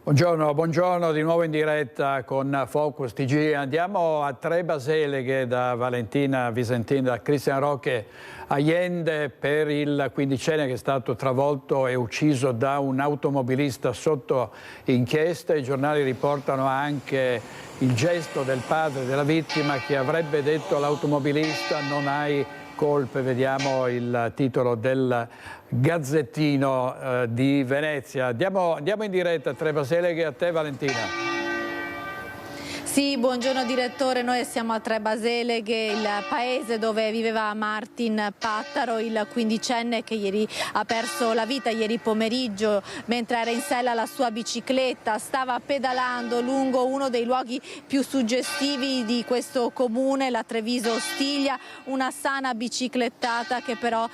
Buongiorno, buongiorno, di nuovo in diretta con Focus TG. Andiamo a Trebaseleghe da Valentina Visentin, da Cristian Roque Allende per il quindicenne che è stato travolto e ucciso da un automobilista sotto inchiesta. I giornali riportano anche il gesto del padre della vittima che avrebbe detto all'automobilista: non hai colpe. Vediamo il titolo del Gazzettino di Venezia. Andiamo in diretta a Trebaseleghe, a te Valentina. Sì, buongiorno direttore, noi siamo a Trebaseleghe, il paese dove viveva Martin Pattaro, il quindicenne che ieri ha perso la vita ieri pomeriggio mentre era in sella alla sua bicicletta. Stava pedalando lungo uno dei luoghi più suggestivi di questo comune, la Treviso Ostiglia, una sana biciclettata che però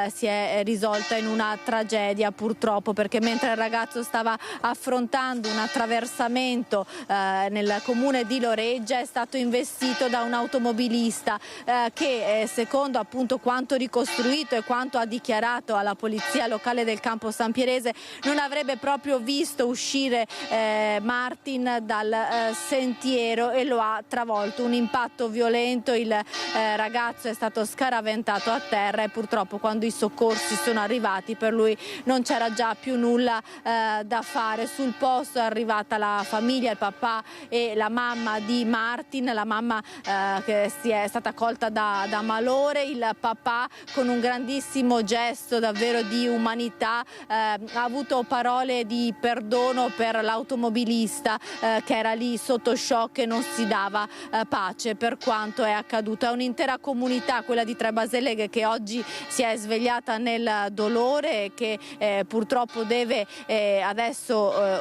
si è risolta in una tragedia purtroppo, perché mentre il ragazzo stava affrontando un attraversamento nel comune di Loreggia è stato investito da un automobilista che secondo appunto quanto ricostruito e quanto ha dichiarato alla polizia locale del Campo San Pierese non avrebbe proprio visto uscire Martin dal sentiero e lo ha travolto. Un impatto violento, il ragazzo è stato scaraventato a terra e purtroppo quando i soccorsi sono arrivati per lui non c'era già più nulla da fare. Sul posto è arrivata la famiglia, il papà e la mamma di Martin, la mamma che è stata colta da malore. Il papà, con un grandissimo gesto davvero di umanità, ha avuto parole di perdono per l'automobilista che era lì sotto shock e non si dava pace per quanto è accaduto. È un'intera comunità, quella di Trebaseleghe, che oggi si è svegliata nel dolore e che purtroppo deve adesso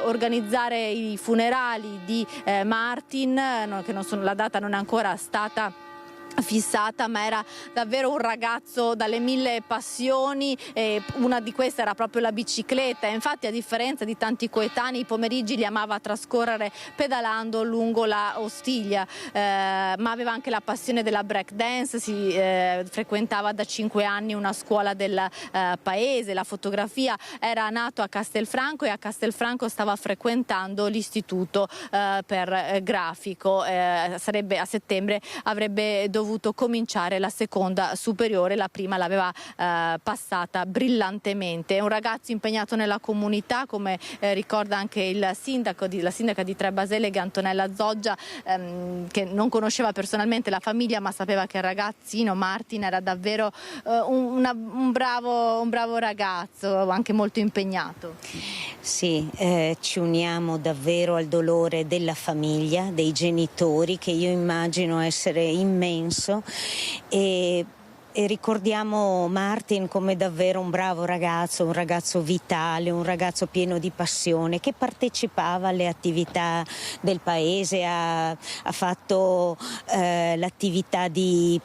organizzare i funerali di Martin, che la data non è ancora stata fissata, ma era davvero un ragazzo dalle mille passioni e una di queste era proprio la bicicletta. Infatti, a differenza di tanti coetanei, i pomeriggi li amava trascorrere pedalando lungo la Ostiglia, ma aveva anche la passione della break dance, frequentava da 5 anni una scuola del paese, la fotografia. Era nato a Castelfranco e a Castelfranco stava frequentando l'istituto per grafico. A settembre avrebbe dovuto cominciare la seconda superiore, la prima l'aveva passata brillantemente. È un ragazzo impegnato nella comunità, come ricorda anche la sindaca di Trebaseleghe, Antonella Zoggia, che non conosceva personalmente la famiglia ma sapeva che il ragazzino Martin era davvero un bravo ragazzo, anche molto impegnato. Sì, ci uniamo davvero al dolore della famiglia, dei genitori, che io immagino essere immenso, e ricordiamo Martin come davvero un bravo ragazzo, un ragazzo vitale, un ragazzo pieno di passione, che partecipava alle attività del paese, ha fatto l'attività del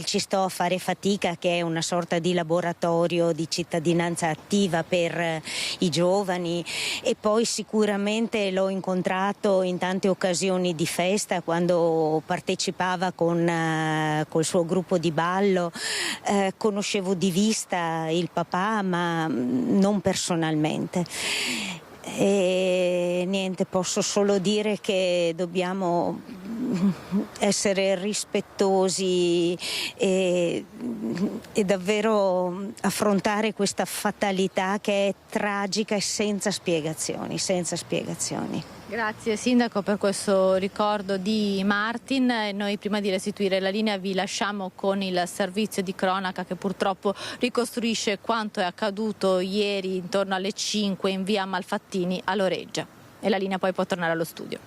Ci sto a fare fatica, che è una sorta di laboratorio di cittadinanza attiva per i giovani. E poi sicuramente l'ho incontrato in tante occasioni di festa, quando partecipava col suo gruppo di ballo. Conoscevo di vista il papà, ma non personalmente. E niente, posso solo dire che dobbiamo essere rispettosi e davvero affrontare questa fatalità che è tragica e senza spiegazioni. Grazie Sindaco per questo ricordo di Martin. Noi, prima di restituire la linea, vi lasciamo con il servizio di cronaca che purtroppo ricostruisce quanto è accaduto ieri intorno alle 5 in via Malfattini a Loreggia. E la linea poi può tornare allo studio.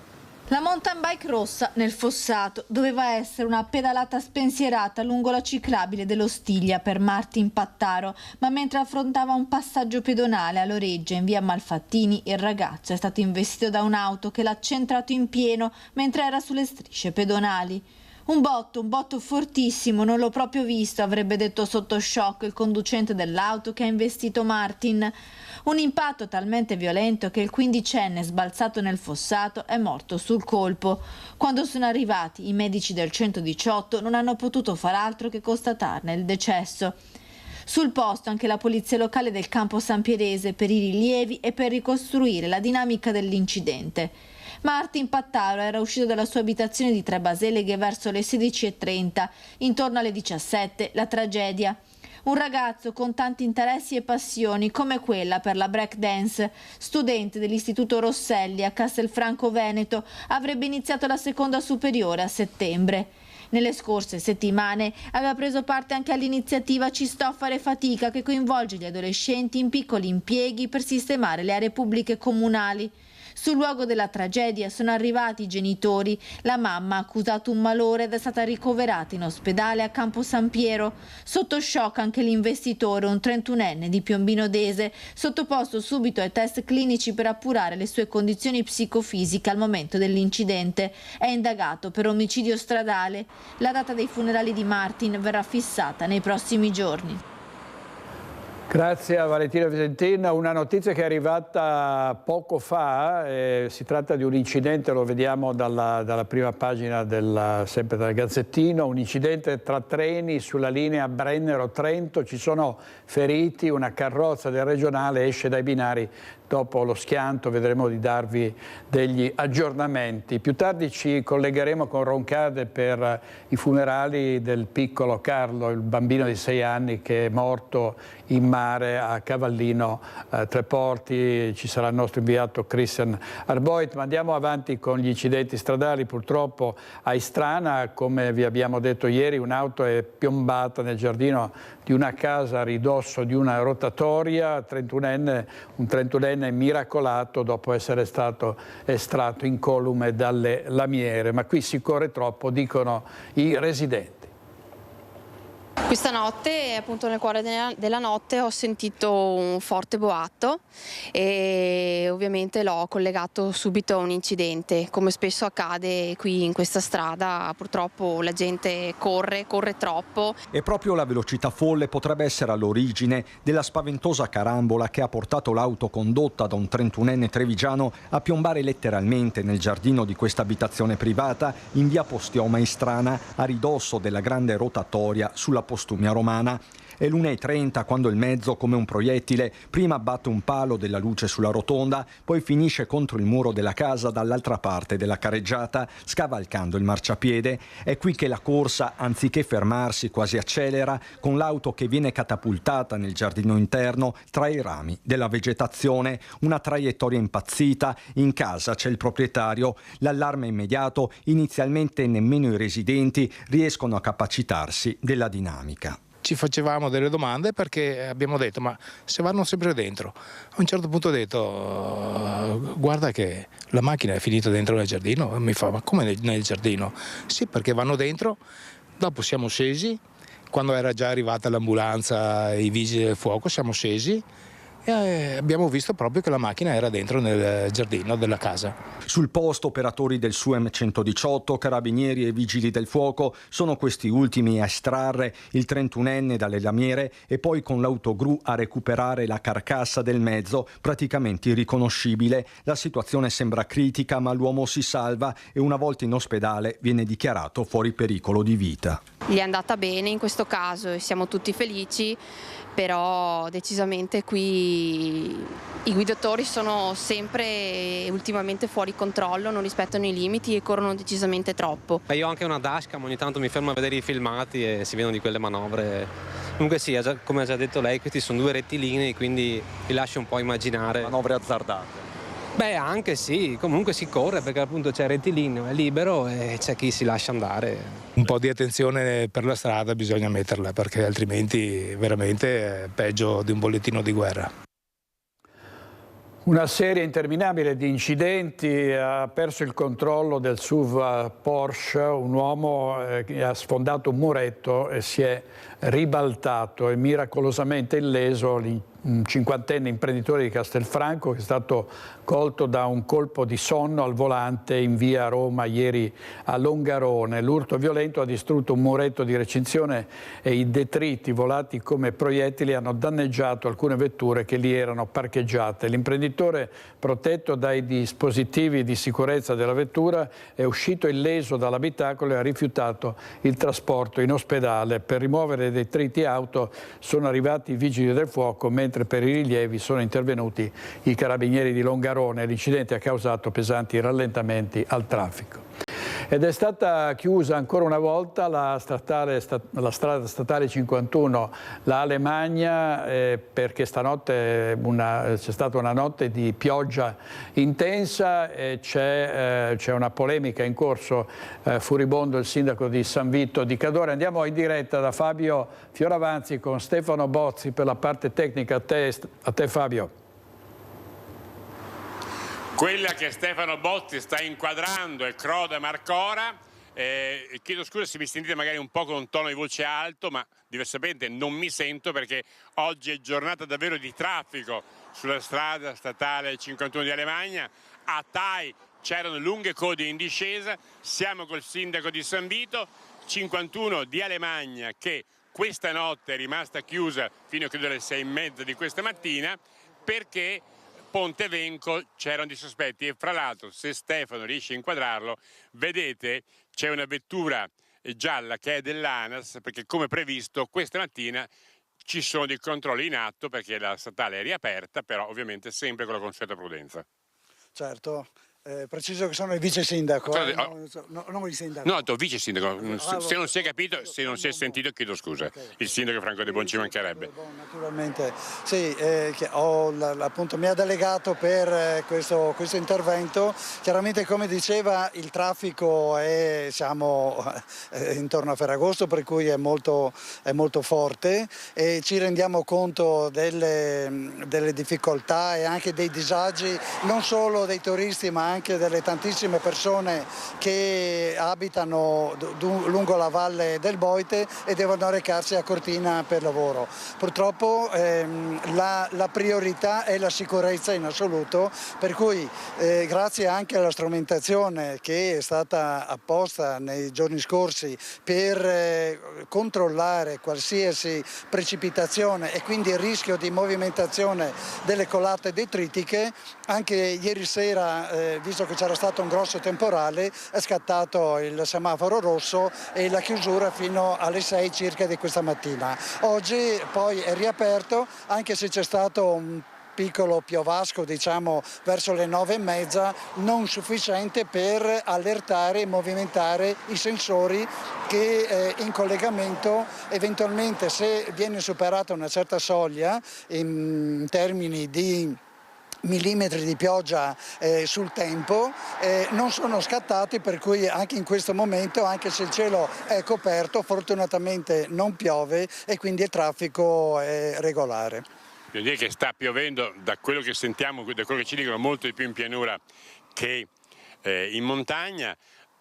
La mountain bike rossa nel Fossato doveva essere una pedalata spensierata lungo la ciclabile dell'Ostiglia per Martin Pattaro, ma mentre affrontava un passaggio pedonale a Loreggia in via Malfattini, il ragazzo è stato investito da un'auto che l'ha centrato in pieno mentre era sulle strisce pedonali. Un botto fortissimo, non l'ho proprio visto, avrebbe detto sotto shock il conducente dell'auto che ha investito Martin. Un impatto talmente violento che il quindicenne, sbalzato nel fossato, è morto sul colpo. Quando sono arrivati i medici del 118 non hanno potuto far altro che constatarne il decesso. Sul posto anche la polizia locale del campo Sampierese per i rilievi e per ricostruire la dinamica dell'incidente. Martin Pattaro era uscito dalla sua abitazione di Tre Baseleghe verso le 16:30, intorno alle 17, la tragedia. Un ragazzo con tanti interessi e passioni come quella per la break dance, studente dell'Istituto Rosselli a Castelfranco Veneto, avrebbe iniziato la seconda superiore a settembre. Nelle scorse settimane aveva preso parte anche all'iniziativa Ci sto a fare fatica, che coinvolge gli adolescenti in piccoli impieghi per sistemare le aree pubbliche comunali. Sul luogo della tragedia sono arrivati i genitori. La mamma ha accusato un malore ed è stata ricoverata in ospedale a Campo San Piero. Sotto shock anche l'investitore, un 31enne di Piombino Dese, sottoposto subito ai test clinici per appurare le sue condizioni psicofisiche al momento dell'incidente. È indagato per omicidio stradale. La data dei funerali di Martin verrà fissata nei prossimi giorni. Grazie a Valentina Visentin. Una notizia che è arrivata poco fa, si tratta di un incidente, lo vediamo dalla prima pagina sempre del Gazzettino, un incidente tra treni sulla linea Brennero-Trento, ci sono feriti, una carrozza del regionale esce dai binari dopo lo schianto, vedremo di darvi degli aggiornamenti. Più tardi ci collegheremo con Roncade per i funerali del piccolo Carlo, il bambino di 6 anni che è morto in mare a Cavallino Treporti. Ci sarà il nostro inviato Christian Arboit, ma andiamo avanti con gli incidenti stradali. Purtroppo a Istrana, come vi abbiamo detto ieri, un'auto è piombata nel giardino di una casa a ridosso di una rotatoria. Un 31enne miracolato dopo essere stato estratto incolume dalle lamiere, ma qui si corre troppo, dicono i residenti. Questa notte, appunto nel cuore della notte, ho sentito un forte boato e ovviamente l'ho collegato subito a un incidente. Come spesso accade qui in questa strada, purtroppo la gente corre troppo. E proprio la velocità folle potrebbe essere all'origine della spaventosa carambola che ha portato l'auto condotta da un 31enne trevigiano a piombare letteralmente nel giardino di questa abitazione privata in via Postioma Istrana, a ridosso della grande rotatoria sulla Postumia Romana. È l'1:30 quando il mezzo, come un proiettile, prima abbatte un palo della luce sulla rotonda, poi finisce contro il muro della casa dall'altra parte della carreggiata, scavalcando il marciapiede. È qui che la corsa, anziché fermarsi, quasi accelera, con l'auto che viene catapultata nel giardino interno tra i rami della vegetazione. Una traiettoria impazzita. In casa c'è il proprietario. L'allarme è immediato. Inizialmente nemmeno i residenti riescono a capacitarsi della dinamica. Ci facevamo delle domande perché abbiamo detto: ma se vanno sempre dentro? A un certo punto ho detto: guarda che la macchina è finita dentro nel giardino. Mi fa: ma come nel giardino? Sì, perché vanno dentro. Dopo siamo scesi, quando era già arrivata l'ambulanza e i vigili del fuoco siamo scesi e abbiamo visto proprio che la macchina era dentro nel giardino della casa. Sul posto operatori del SUEM 118, carabinieri e vigili del fuoco, sono questi ultimi a estrarre il 31enne dalle lamiere e poi con l'autogru a recuperare la carcassa del mezzo, praticamente irriconoscibile. La situazione sembra critica, ma l'uomo si salva e una volta in ospedale viene dichiarato fuori pericolo di vita. Gli è andata bene in questo caso e siamo tutti felici, però decisamente qui i guidatori sono sempre ultimamente fuori controllo, non rispettano i limiti e corrono decisamente troppo. Io ho anche una dashcam, ogni tanto mi fermo a vedere i filmati e si vedono di quelle manovre. Comunque sì, come ha già detto lei, questi sono 2 rettilinei, quindi vi lascio un po' immaginare. Manovre azzardate. Beh, anche sì, comunque si corre perché appunto c'è il rettilineo, è libero e c'è chi si lascia andare. Un po' di attenzione per la strada bisogna metterla, perché altrimenti veramente è peggio di un bollettino di guerra. Una serie interminabile di incidenti. Ha perso il controllo del SUV Porsche, un uomo ha sfondato un muretto e si è ribaltato e miracolosamente illeso. un cinquantenne imprenditore di Castelfranco che è stato colto da un colpo di sonno al volante in via Roma ieri a Longarone. L'urto violento ha distrutto un muretto di recinzione e i detriti volati come proiettili hanno danneggiato alcune vetture che lì erano parcheggiate. L'imprenditore, protetto dai dispositivi di sicurezza della vettura, è uscito illeso dall'abitacolo e ha rifiutato il trasporto in ospedale. Per rimuovere i detriti auto sono arrivati i vigili del fuoco, mentre per i rilievi sono intervenuti i carabinieri di Longarone. L'incidente ha causato pesanti rallentamenti al traffico. Ed è stata chiusa ancora una volta la strada statale 51, la Alemagna, perché stanotte c'è stata una notte di pioggia intensa e c'è una polemica in corso, furibondo il sindaco di San Vito di Cadore. Andiamo in diretta da Fabio Fioravanzi con Stefano Bozzi per la parte tecnica. A te Fabio. Quella che Stefano Bozzi sta inquadrando è Croda Marcora. Chiedo scusa se mi sentite magari un po' con un tono di voce alto, ma diversamente non mi sento perché oggi è giornata davvero di traffico sulla strada statale 51 di Alemagna. A Tai c'erano lunghe code in discesa, siamo col sindaco di San Vito. 51 di Alemagna che questa notte è rimasta chiusa fino a credo alle 6:30 di questa mattina perché Ponte Venco c'erano dei sospetti e fra l'altro, se Stefano riesce a inquadrarlo, vedete c'è una vettura gialla che è dell'ANAS, perché come previsto questa mattina ci sono dei controlli in atto perché la statale è riaperta, però ovviamente sempre con la consueta prudenza. Certo. Preciso che sono il vice sindaco, non il sindaco. No, il vice sindaco, se non si è capito, se non si è sentito chiedo scusa. Il sindaco Franco De Bon ci mancherebbe. Naturalmente, sì, appunto mi ha delegato per questo intervento. Chiaramente come diceva il traffico siamo intorno a Ferragosto, per cui è molto forte e ci rendiamo conto delle difficoltà e anche dei disagi, non solo dei turisti ma anche delle tantissime persone che abitano lungo la valle del Boite e devono recarsi a Cortina per lavoro. Purtroppo la priorità è la sicurezza in assoluto, per cui grazie anche alla strumentazione che è stata apposta nei giorni scorsi per controllare qualsiasi precipitazione e quindi il rischio di movimentazione delle colate detritiche, anche ieri sera visto che c'era stato un grosso temporale, è scattato il semaforo rosso e la chiusura fino alle 6 circa di questa mattina. Oggi poi è riaperto, anche se c'è stato un piccolo piovasco, diciamo, verso le 9:30, non sufficiente per allertare e movimentare i sensori che in collegamento, eventualmente se viene superata una certa soglia in termini di millimetri di pioggia sul tempo, non sono scattati, per cui anche in questo momento, anche se il cielo è coperto, fortunatamente non piove e quindi il traffico è regolare. Devo dire che sta piovendo, da quello che sentiamo, da quello che ci dicono, molto di più in pianura che in montagna.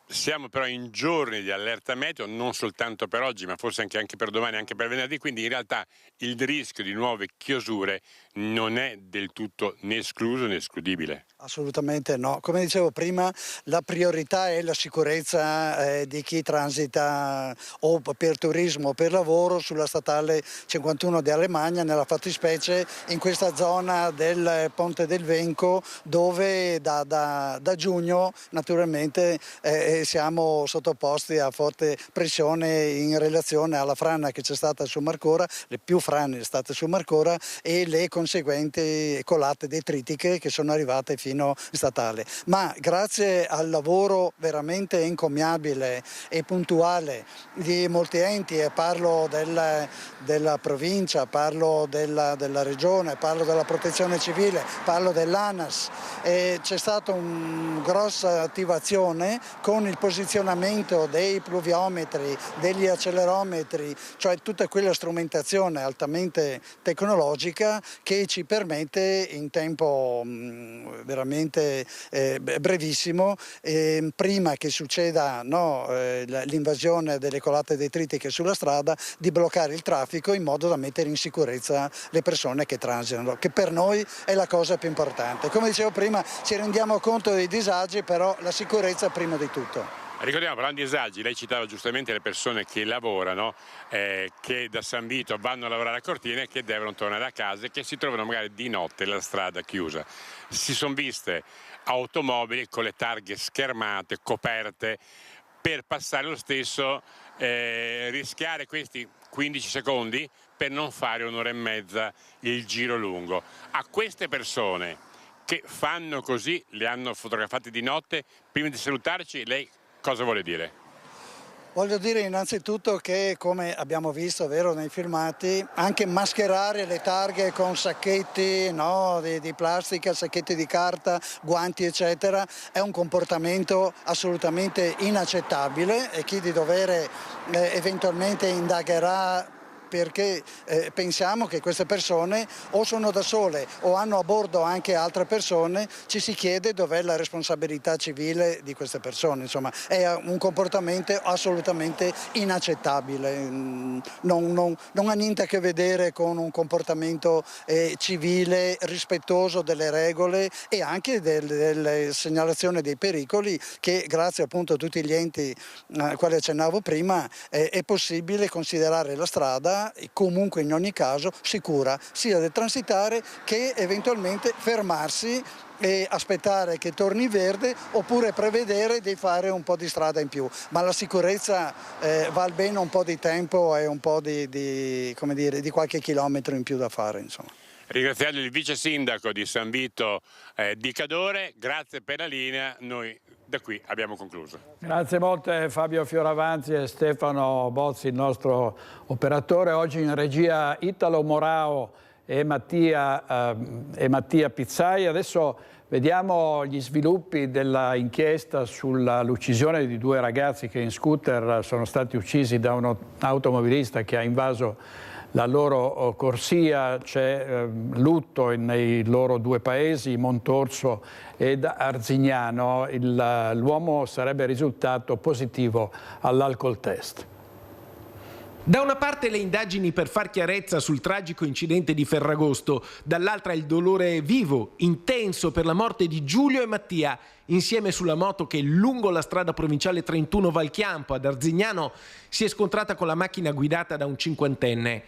Siamo però in giorni di allerta meteo, non soltanto per oggi, ma forse anche per domani, anche per venerdì, quindi in realtà il rischio di nuove chiusure non è del tutto né escluso né escludibile. Assolutamente no. Come dicevo prima, la priorità è la sicurezza di chi transita o per turismo o per lavoro sulla statale 51 di Alemagna, nella fattispecie in questa zona del Ponte del Venco, dove da giugno naturalmente siamo sottoposti a forte pressione in relazione alla frana che c'è stata su Marcora, le più frane state su Marcora e le conseguenti colate detritiche che sono arrivate fino statale. Ma grazie al lavoro veramente encomiabile e puntuale di molti enti, e parlo della provincia, parlo della regione, parlo della protezione civile, parlo dell'ANAS, c'è stata una grossa attivazione con con il posizionamento dei pluviometri, degli accelerometri, cioè tutta quella strumentazione altamente tecnologica che ci permette in tempo veramente brevissimo, prima che succeda l'invasione delle colate detritiche sulla strada, di bloccare il traffico in modo da mettere in sicurezza le persone che transitano, che per noi è la cosa più importante. Come dicevo prima, ci rendiamo conto dei disagi, però la sicurezza prima di tutto. Ricordiamo, parlando di disagi, lei citava giustamente le persone che lavorano, che da San Vito vanno a lavorare a Cortina e che devono tornare a casa e che si trovano magari di notte la strada chiusa. Si sono viste automobili con le targhe schermate, coperte, per passare lo stesso, rischiare questi 15 secondi per non fare un'ora e mezza il giro lungo. A queste persone che fanno così, le hanno fotografate di notte, prima di salutarci, lei cosa vuole dire? Voglio dire innanzitutto che, come abbiamo visto, vero, nei filmati, anche mascherare le targhe con sacchetti di plastica, sacchetti di carta, guanti eccetera, è un comportamento assolutamente inaccettabile e chi di dovere eventualmente indagherà, perché pensiamo che queste persone o sono da sole o hanno a bordo anche altre persone, ci si chiede dov'è la responsabilità civile di queste persone. Insomma, è un comportamento assolutamente inaccettabile, non ha niente a che vedere con un comportamento civile, rispettoso delle regole e anche delle segnalazioni dei pericoli che, grazie appunto a tutti gli enti ai quali accennavo prima, è possibile considerare la strada comunque in ogni caso sicura, sia da transitare che eventualmente fermarsi e aspettare che torni verde oppure prevedere di fare un po' di strada in più, ma la sicurezza vale bene un po' di tempo e un po' di qualche chilometro in più da fare, insomma. Ringraziando il vice sindaco di San Vito di Cadore, grazie per la linea, noi da qui abbiamo concluso. Grazie molte Fabio Fioravanti e Stefano Bozzi, il nostro operatore. Oggi in regia Italo Morao e Mattia Pizzai. Adesso vediamo gli sviluppi dell'inchiesta sull'uccisione di due ragazzi che in scooter sono stati uccisi da un automobilista che ha invaso la loro corsia. C'è lutto nei loro due paesi, Montorso ed Arzignano. L'uomo sarebbe risultato positivo all'alcol test. Da una parte le indagini per far chiarezza sul tragico incidente di Ferragosto, dall'altra il dolore vivo, intenso per la morte di Giulio e Mattia, insieme sulla moto che lungo la strada provinciale 31 Valchiampo ad Arzignano si è scontrata con la macchina guidata da un cinquantenne.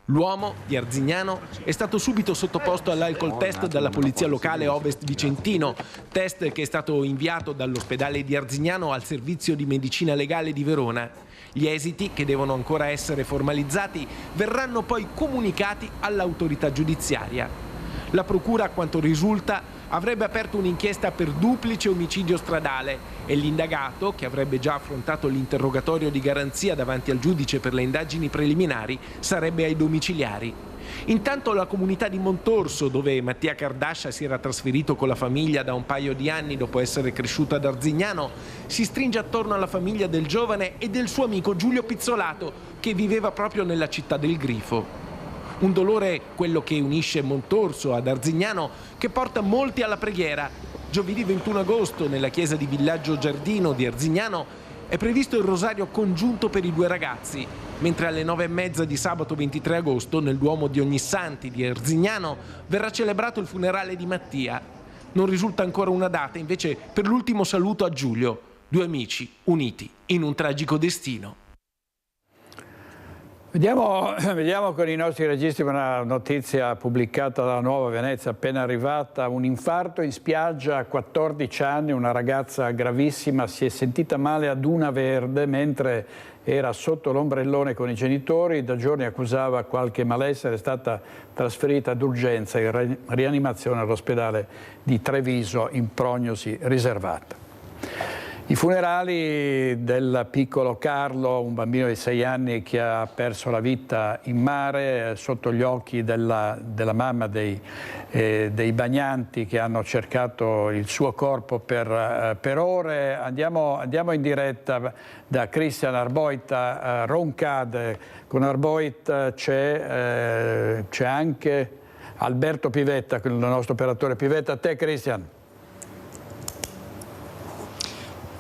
L'uomo di Arzignano è stato subito sottoposto all'alcol test dalla polizia locale Ovest Vicentino, test che è stato inviato dall'ospedale di Arzignano al servizio di medicina legale di Verona. Gli esiti, che devono ancora essere formalizzati, verranno poi comunicati all'autorità giudiziaria. La procura, a quanto risulta, avrebbe aperto un'inchiesta per duplice omicidio stradale e l'indagato, che avrebbe già affrontato l'interrogatorio di garanzia davanti al giudice per le indagini preliminari, sarebbe ai domiciliari. Intanto la comunità di Montorso, dove Mattia Cardascia si era trasferito con la famiglia da un paio di anni dopo essere cresciuto ad Arzignano, si stringe attorno alla famiglia del giovane e del suo amico Giulio Pizzolato, che viveva proprio nella città del Grifo. Un dolore, quello che unisce Montorso ad Arzignano, che porta molti alla preghiera. Giovedì 21 agosto, nella chiesa di Villaggio Giardino di Arzignano, è previsto il rosario congiunto per i due ragazzi, mentre alle 9:30 di sabato 23 agosto, nel Duomo di Ognissanti di Arzignano, verrà celebrato il funerale di Mattia. Non risulta ancora una data, invece, per l'ultimo saluto a Giulio, due amici uniti in un tragico destino. Vediamo con i nostri registi una notizia pubblicata da Nuova Venezia appena arrivata. Un infarto in spiaggia a 14 anni, una ragazza gravissima si è sentita male ad Una Verde mentre era sotto l'ombrellone con i genitori, da giorni accusava qualche malessere, è stata trasferita d'urgenza in rianimazione all'ospedale di Treviso in prognosi riservata. I funerali del piccolo Carlo, un bambino di 6 anni che ha perso la vita in mare, sotto gli occhi della mamma dei bagnanti che hanno cercato il suo corpo per ore. Andiamo in diretta da Christian Arboit a Roncade. Con Arboit c'è anche Alberto Pivetta, il nostro operatore. Pivetta, a te Christian.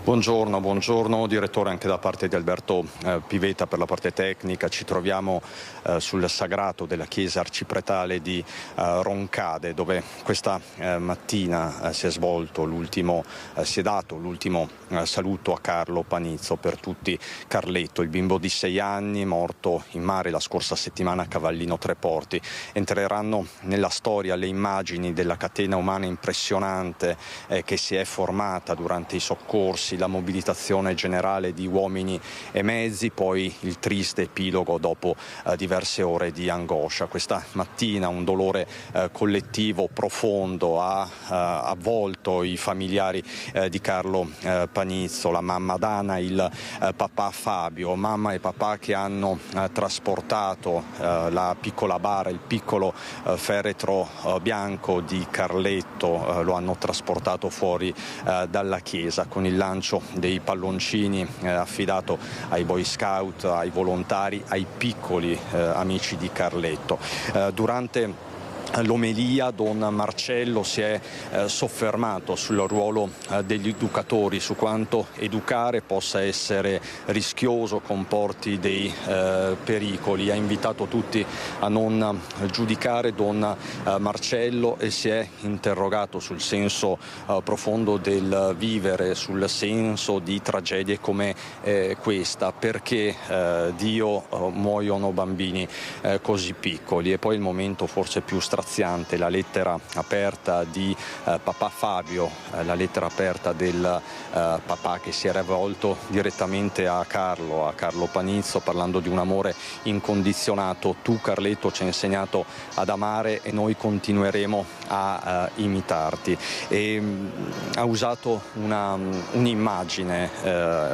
Buongiorno direttore, anche da parte di Alberto Pivetta per la parte tecnica. Ci troviamo sul sagrato della chiesa arcipretale di Roncade, dove questa mattina si è dato l'ultimo saluto a Carlo Panizzo, per tutti Carletto, il bimbo di 6 anni morto in mare la scorsa settimana a Cavallino Treporti. Entreranno nella storia le immagini della catena umana impressionante che si è formata durante i soccorsi, la mobilitazione generale di uomini e mezzi, poi il triste epilogo dopo diverse ore di angoscia. Questa mattina un dolore collettivo profondo ha avvolto i familiari di Carlo Panizzo, la mamma Dana, il papà Fabio, mamma e papà che hanno trasportato la piccola bara, il piccolo feretro bianco di Carletto, lo hanno trasportato fuori dalla chiesa con il lancio dei palloncini affidato ai Boy Scout, ai volontari, ai piccoli amici di Carletto. Durante l'omelia Don Marcello si è soffermato sul ruolo degli educatori, su quanto educare possa essere rischioso, comporti dei pericoli. Ha invitato tutti a non giudicare Don Marcello e si è interrogato sul senso profondo del vivere, sul senso di tragedie come questa, perché Dio muoiono bambini così piccoli. E poi il momento forse più straziante, la lettera aperta di papà Fabio, la lettera aperta del papà che si era rivolto direttamente a Carlo Panizzo, parlando di un amore incondizionato. Tu Carletto ci hai insegnato ad amare e noi continueremo a imitarti. E ha usato un'immagine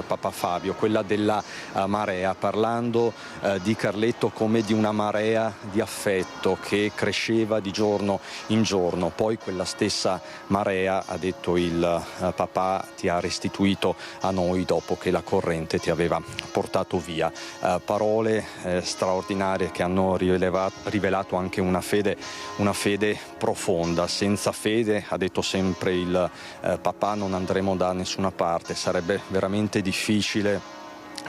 papà Fabio, quella della marea, parlando di Carletto come di una marea di affetto che cresceva di giorno in giorno. Poi quella stessa marea, ha detto il papà, ti ha restituito a noi dopo che la corrente ti aveva portato via. Parole straordinarie che hanno rivelato anche una fede profonda. Senza fede, ha detto sempre il papà, non andremo da nessuna parte. Sarebbe veramente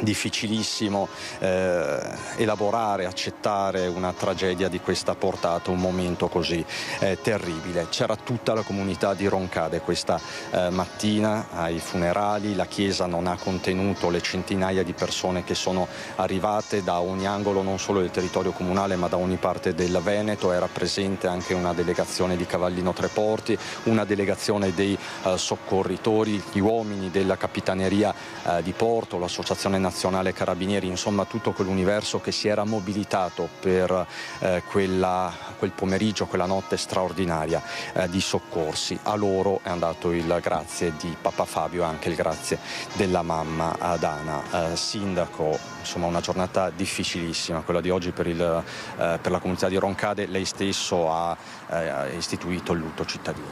difficilissimo elaborare, accettare una tragedia di questa portata, un momento così terribile. C'era tutta la comunità di Roncade questa mattina ai funerali. La chiesa non ha contenuto le centinaia di persone che sono arrivate da ogni angolo, non solo del territorio comunale ma da ogni parte del Veneto. Era presente anche una delegazione di Cavallino Treporti, una delegazione dei soccorritori, gli uomini della Capitaneria di Porto, l'Associazione Nazionale Carabinieri, insomma tutto quell'universo che si era mobilitato per quel pomeriggio, quella notte straordinaria di soccorsi. A loro è andato il grazie di papà Fabio e anche il grazie della mamma Dana. Sindaco, insomma una giornata difficilissima quella di oggi per la comunità di Roncade. Lei stesso ha istituito il lutto cittadino.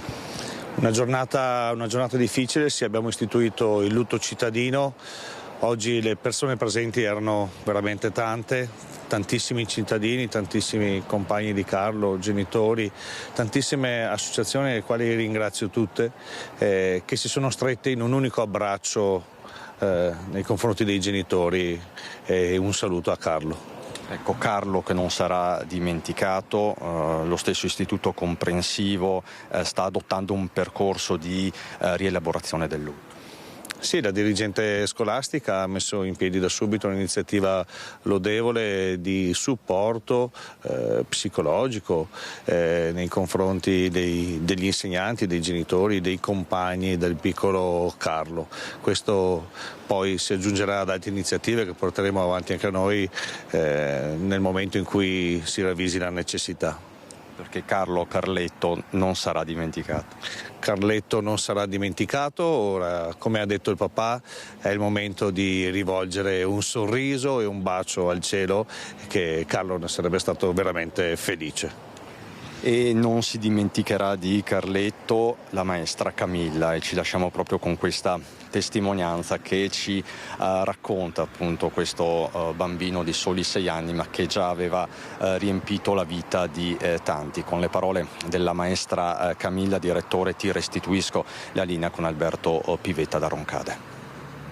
Una giornata difficile, sì, abbiamo istituito il lutto cittadino. Oggi le persone presenti erano veramente tantissimi cittadini, tantissimi compagni di Carlo, genitori, tantissime associazioni, alle quali ringrazio tutte, che si sono strette in un unico abbraccio nei confronti dei genitori, e un saluto a Carlo. Ecco, Carlo che non sarà dimenticato. Lo stesso istituto comprensivo sta adottando un percorso di rielaborazione del lutto. Sì, la dirigente scolastica ha messo in piedi da subito un'iniziativa lodevole di supporto psicologico nei confronti degli insegnanti, dei genitori, dei compagni del piccolo Carlo. Questo poi si aggiungerà ad altre iniziative che porteremo avanti anche noi nel momento in cui si ravvisi la necessità. Perché Carletto non sarà dimenticato. Carletto non sarà dimenticato, ora come ha detto il papà è il momento di rivolgere un sorriso e un bacio al cielo, che Carlo ne sarebbe stato veramente felice. E non si dimenticherà di Carletto la maestra Camilla, e ci lasciamo proprio con questa testimonianza che ci racconta appunto questo bambino di soli 6 anni, ma che già aveva riempito la vita di tanti. Con le parole della maestra Camilla, direttore, ti restituisco la linea con Alberto Pivetta da Roncade.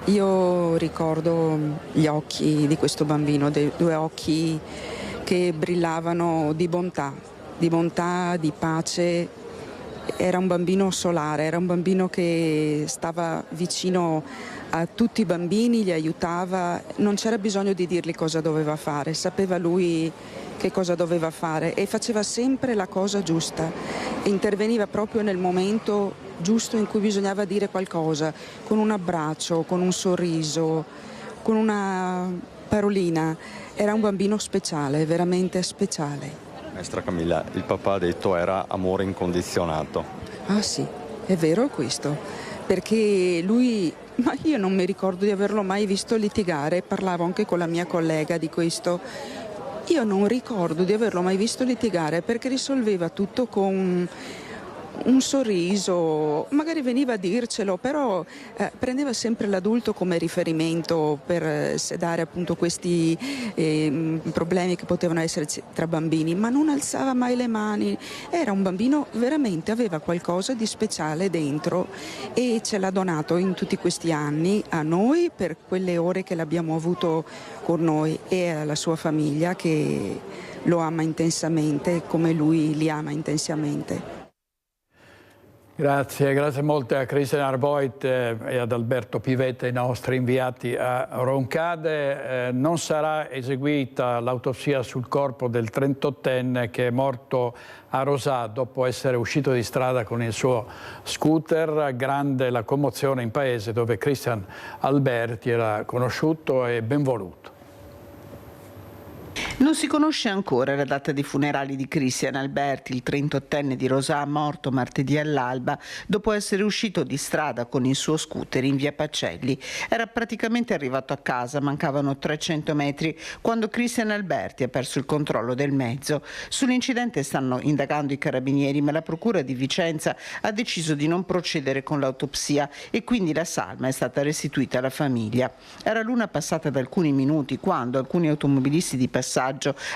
Io ricordo gli occhi di questo bambino, dei 2 occhi che brillavano di bontà, di pace. Era un bambino solare, era un bambino che stava vicino a tutti i bambini, li aiutava, non c'era bisogno di dirgli cosa doveva fare, sapeva lui che cosa doveva fare e faceva sempre la cosa giusta, interveniva proprio nel momento giusto in cui bisognava dire qualcosa, con un abbraccio, con un sorriso, con una parolina. Era un bambino speciale, veramente speciale. Maestra Camilla, il papà ha detto era amore incondizionato. Ah sì, è vero questo, perché lui, ma io non mi ricordo di averlo mai visto litigare, parlavo anche con la mia collega di questo, io non ricordo di averlo mai visto litigare perché risolveva tutto con un sorriso, magari veniva a dircelo, però prendeva sempre l'adulto come riferimento per sedare appunto questi problemi che potevano essere tra bambini, ma non alzava mai le mani, era un bambino veramente, aveva qualcosa di speciale dentro e ce l'ha donato in tutti questi anni a noi per quelle ore che l'abbiamo avuto con noi e alla sua famiglia che lo ama intensamente come lui li ama intensamente. Grazie molte a Christian Arboit e ad Alberto Pivetta, i nostri inviati a Roncade. Non sarà eseguita l'autopsia sul corpo del 38enne che è morto a Rosà dopo essere uscito di strada con il suo scooter. Grande la commozione in paese dove Christian Alberti era conosciuto e ben voluto. Non si conosce ancora la data dei funerali di Christian Alberti, il 38enne di Rosà, morto martedì all'alba dopo essere uscito di strada con il suo scooter in via Pacelli. Era praticamente arrivato a casa, mancavano 300 metri quando Christian Alberti ha perso il controllo del mezzo. Sull'incidente stanno indagando i carabinieri, ma la procura di Vicenza ha deciso di non procedere con l'autopsia e quindi la salma è stata restituita alla famiglia. Era l'una passata da alcuni minuti quando alcuni automobilisti di passaggio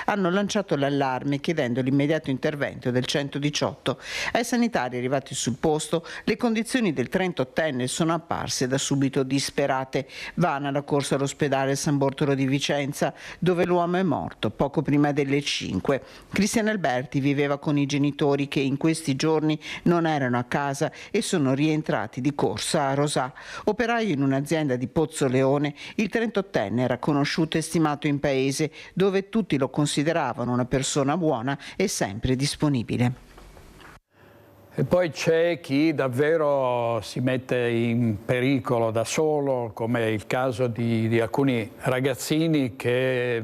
hanno lanciato l'allarme chiedendo l'immediato intervento del 118. Ai sanitari arrivati sul posto le condizioni del 38enne sono apparse da subito disperate. Vana la corsa all'ospedale San Bortolo di Vicenza dove l'uomo è morto poco prima delle 5. Christian Alberti viveva con i genitori che in questi giorni non erano a casa e sono rientrati di corsa a Rosà. Operaio in un'azienda di Pozzoleone, il 38enne era conosciuto e stimato in paese dove tutti lo consideravano una persona buona e sempre disponibile. E poi c'è chi davvero si mette in pericolo da solo, come il caso di alcuni ragazzini che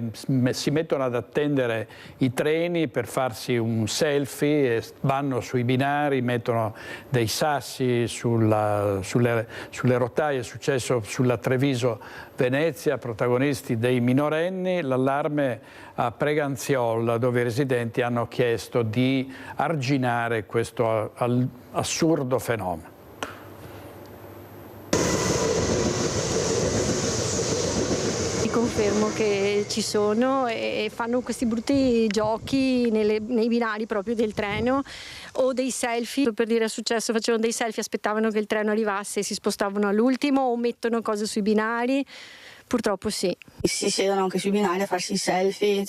si mettono ad attendere i treni per farsi un selfie e vanno sui binari, mettono dei sassi sulle rotaie. È successo sulla Treviso-Venezia, protagonisti dei minorenni, l'allarme a Preganziol, dove i residenti hanno chiesto di arginare questo assurdo fenomeno. Ti confermo che ci sono e fanno questi brutti giochi nei binari proprio del treno o dei selfie. Per dire, è successo, facevano dei selfie, aspettavano che il treno arrivasse e si spostavano all'ultimo o mettono cose sui binari. Purtroppo sì. Si siedono anche sui binari a farsi i selfie,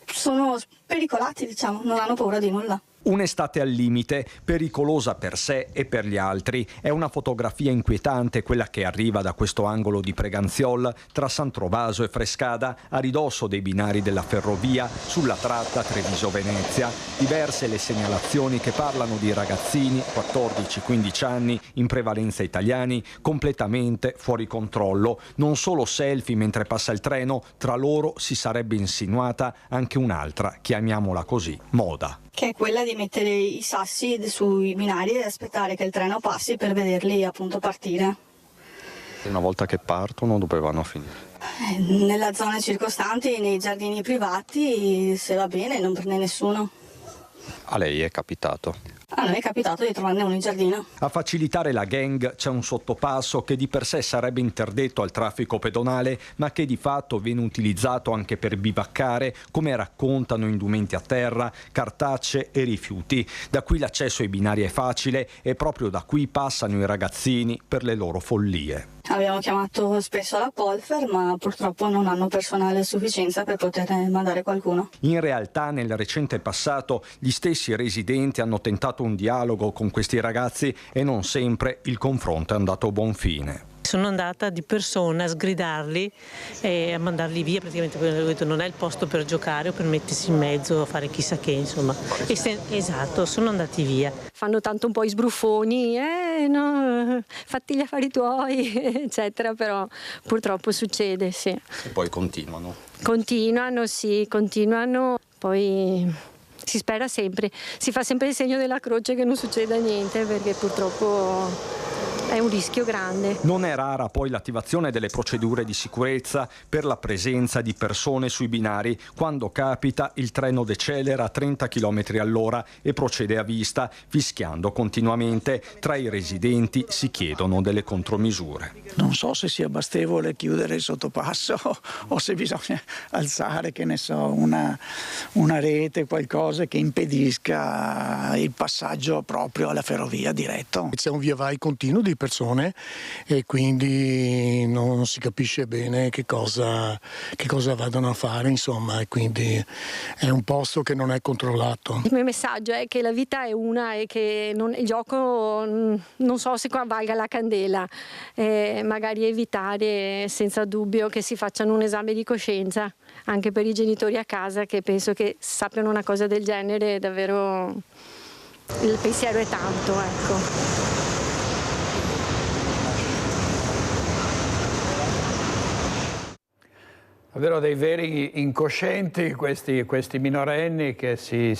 sono pericolati, diciamo, non hanno paura di nulla. Un'estate al limite, pericolosa per sé e per gli altri. È una fotografia inquietante quella che arriva da questo angolo di Preganziol tra San Trovaso e Frescada, a ridosso dei binari della ferrovia, sulla tratta Treviso-Venezia. Diverse le segnalazioni che parlano di ragazzini, 14-15 anni, in prevalenza italiani, completamente fuori controllo. Non solo selfie mentre passa il treno, tra loro si sarebbe insinuata anche un'altra, chiamiamola così, moda. che è quella di mettere i sassi sui binari e aspettare che il treno passi per vederli appunto partire. Una volta che partono, dove vanno a finire? Nelle zone circostanti, nei giardini privati, se va bene, non prende nessuno. A lei è capitato? A noi è capitato di trovarne uno in giardino. A facilitare la gang c'è un sottopasso che di per sé sarebbe interdetto al traffico pedonale, ma che di fatto viene utilizzato anche per bivaccare, come raccontano indumenti a terra, cartacce e rifiuti. Da qui l'accesso ai binari è facile e proprio da qui passano i ragazzini per le loro follie. Abbiamo chiamato spesso la Polfer, ma purtroppo non hanno personale a sufficienza per poter mandare qualcuno. In realtà nel recente passato gli stessi residenti hanno tentato un dialogo con questi ragazzi e non sempre il confronto è andato a buon fine. Sono andata di persona a sgridarli e a mandarli via, praticamente ho detto non è il posto per giocare o per mettersi in mezzo a fare chissà che, insomma. Esatto, sono andati via. Fanno tanto un po' i sbruffoni, no, fatti gli affari tuoi, eccetera, però purtroppo succede, sì. E poi continuano. Continuano, poi si spera sempre, si fa sempre il segno della croce che non succeda niente, perché purtroppo è un rischio grande. Non è rara poi l'attivazione delle procedure di sicurezza per la presenza di persone sui binari. Quando capita, il treno decelera a 30 km all'ora e procede a vista, fischiando continuamente. Tra i residenti si chiedono delle contromisure. Non so se sia bastevole chiudere il sottopasso o se bisogna alzare, che ne so, una rete, qualcosa che impedisca il passaggio proprio alla ferrovia diretto. C'è un via vai continuo di persone e quindi non si capisce bene che cosa vadano a fare, insomma, e quindi è un posto che non è controllato. Il mio messaggio è che la vita è una e che il gioco non so se qua valga la candela, magari evitare senza dubbio che si facciano un esame di coscienza anche per i genitori a casa, che penso che sappiano una cosa del genere, davvero il pensiero è tanto, ecco. Davvero dei veri incoscienti questi minorenni che si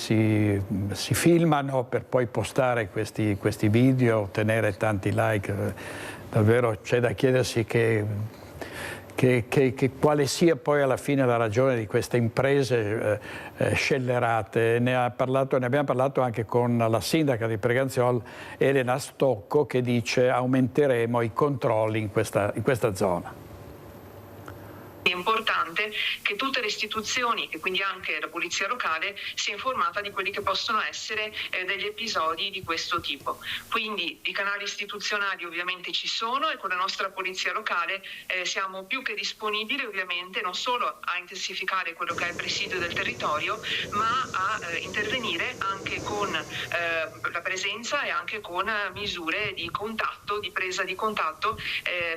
filmano per poi postare questi video, ottenere tanti like. Davvero c'è da chiedersi quale sia poi alla fine la ragione di queste imprese scellerate. Ne abbiamo parlato anche con la sindaca di Preganziol, Elena Stocco, che dice aumenteremo i controlli in questa zona. È importante che tutte le istituzioni e quindi anche la polizia locale sia informata di quelli che possono essere degli episodi di questo tipo. Quindi i canali istituzionali ovviamente ci sono e con la nostra polizia locale siamo più che disponibili ovviamente non solo a intensificare quello che è il presidio del territorio, ma a intervenire anche con la presenza e anche con misure di contatto, di presa di contatto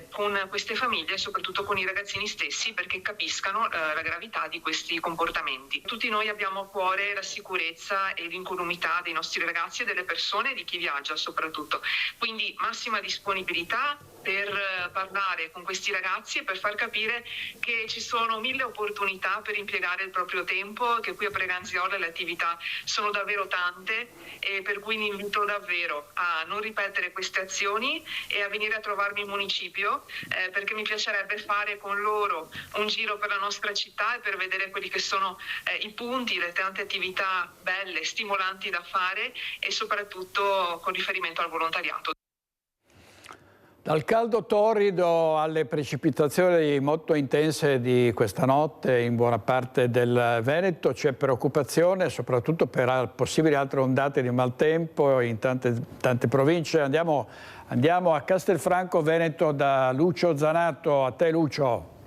con queste famiglie e soprattutto con i ragazzini stessi, perché capiscano la gravità di questi comportamenti. Tutti noi abbiamo a cuore la sicurezza e l'incolumità dei nostri ragazzi e delle persone e di chi viaggia soprattutto. Quindi massima disponibilità per parlare con questi ragazzi e per far capire che ci sono 1000 opportunità per impiegare il proprio tempo, che qui a Preganziol le attività sono davvero tante e per cui vi invito davvero a non ripetere queste azioni e a venire a trovarmi in municipio perché mi piacerebbe fare con loro un giro per la nostra città e per vedere quelli che sono i punti, le tante attività belle, stimolanti da fare e soprattutto con riferimento al volontariato. Dal caldo torrido alle precipitazioni molto intense di questa notte in buona parte del Veneto c'è preoccupazione soprattutto per possibili altre ondate di maltempo in tante province. Andiamo a Castelfranco Veneto da Lucio Zanato. A te Lucio.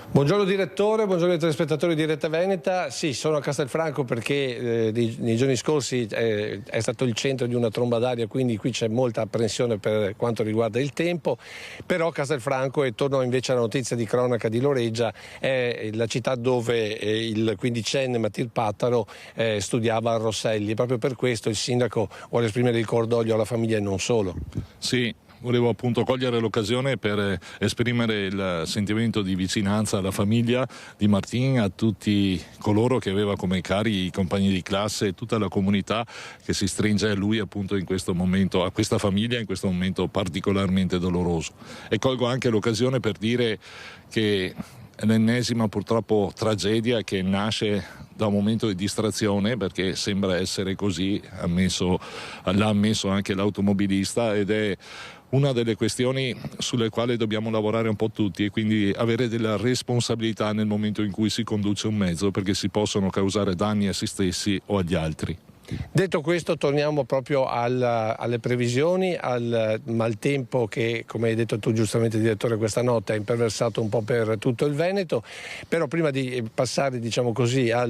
Buongiorno direttore, buongiorno ai telespettatori di Rete Veneta. Sì, sono a Castelfranco perché nei giorni scorsi è stato il centro di una tromba d'aria, quindi qui c'è molta apprensione per quanto riguarda il tempo. Però Castelfranco, e torno invece alla notizia di cronaca di Loreggia, è la città dove il quindicenne Matil Pattaro studiava a Rosselli. Proprio per questo il sindaco vuole esprimere il cordoglio alla famiglia e non solo. Sì. volevo appunto cogliere l'occasione per esprimere il sentimento di vicinanza alla famiglia di Martin, a tutti coloro che aveva come cari, i compagni di classe, tutta la comunità che si stringe a lui appunto in questo momento, a questa famiglia in questo momento particolarmente doloroso. E colgo anche l'occasione per dire che è l'ennesima purtroppo tragedia che nasce da un momento di distrazione, perché sembra essere così, l'ha ammesso anche l'automobilista, ed è una delle questioni sulle quali dobbiamo lavorare un po' tutti, e quindi avere della responsabilità nel momento in cui si conduce un mezzo, perché si possono causare danni a se stessi o agli altri. Detto questo, torniamo proprio alle previsioni, al maltempo che, come hai detto tu giustamente direttore, questa notte ha imperversato un po' per tutto il Veneto. Però prima di passare, diciamo così, a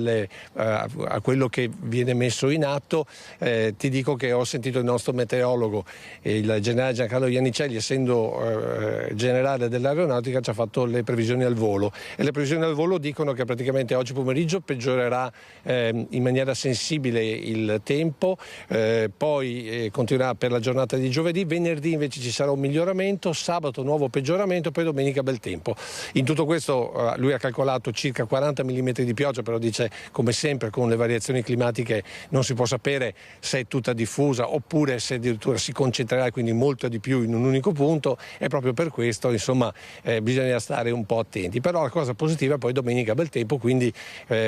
quello che viene messo in atto, ti dico che ho sentito il nostro meteorologo, il generale Giancarlo Iannicelli, essendo generale dell'aeronautica, ci ha fatto le previsioni al volo, e le previsioni al volo dicono che praticamente oggi pomeriggio peggiorerà in maniera sensibile il tempo, poi continuerà per la giornata di giovedì. Venerdì invece ci sarà un miglioramento, sabato nuovo peggioramento, poi domenica bel tempo. In tutto questo lui ha calcolato circa 40 mm di pioggia, però dice, come sempre con le variazioni climatiche non si può sapere se è tutta diffusa oppure se addirittura si concentrerà quindi molto di più in un unico punto, e proprio per questo insomma bisogna stare un po' attenti. Però la cosa positiva è poi domenica bel tempo, quindi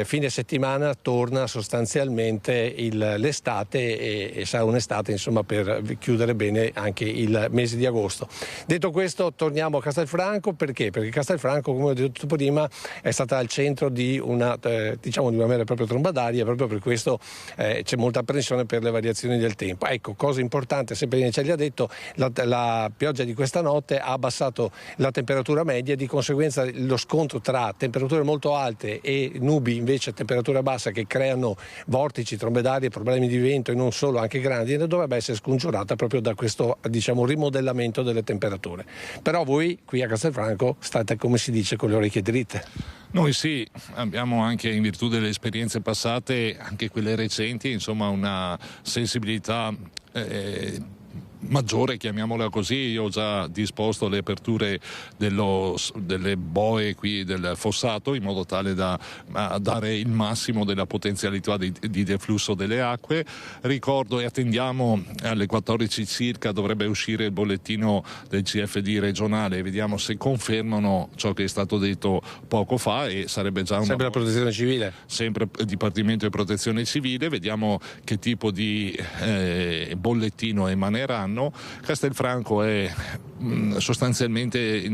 fine settimana torna sostanzialmente l'estate, e sarà un'estate insomma per chiudere bene anche il mese di agosto. Detto questo, torniamo a Castelfranco. Perché? Perché Castelfranco, come ho detto prima, è stata al centro di una diciamo di una vera e propria tromba d'aria, proprio per questo c'è molta apprensione per le variazioni del tempo. Ecco, cosa importante, sempre Iannicelli ha detto, la pioggia di questa notte ha abbassato la temperatura media, di conseguenza lo scontro tra temperature molto alte e nubi invece a temperatura bassa, che creano vortici, trombe d'aria, problemi di vento e non solo, anche grandi, dovrebbe essere scongiurata proprio da questo, diciamo, rimodellamento delle temperature. Però voi qui a Castelfranco state, come si dice, con le orecchie dritte. Noi sì, abbiamo anche, in virtù delle esperienze passate, anche quelle recenti, insomma una sensibilità maggiore, chiamiamola così. Io ho già disposto le aperture delle boe qui del fossato, in modo tale da dare il massimo della potenzialità di deflusso delle acque. Ricordo e attendiamo alle 14 circa dovrebbe uscire il bollettino del CFD regionale, vediamo se confermano ciò che è stato detto poco fa, e sarebbe già sempre la protezione civile, sempre il Dipartimento di Protezione Civile, vediamo che tipo di bollettino emaneranno. Castelfranco è sostanzialmente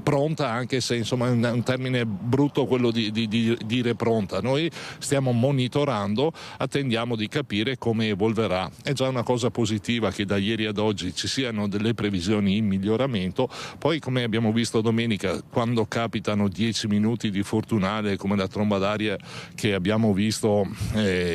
pronta, anche se insomma è un termine brutto quello di dire pronta. Noi stiamo monitorando, attendiamo di capire come evolverà. È già una cosa positiva che da ieri ad oggi ci siano delle previsioni in miglioramento. Poi, come abbiamo visto domenica, quando capitano 10 minuti di fortunale come la tromba d'aria che abbiamo visto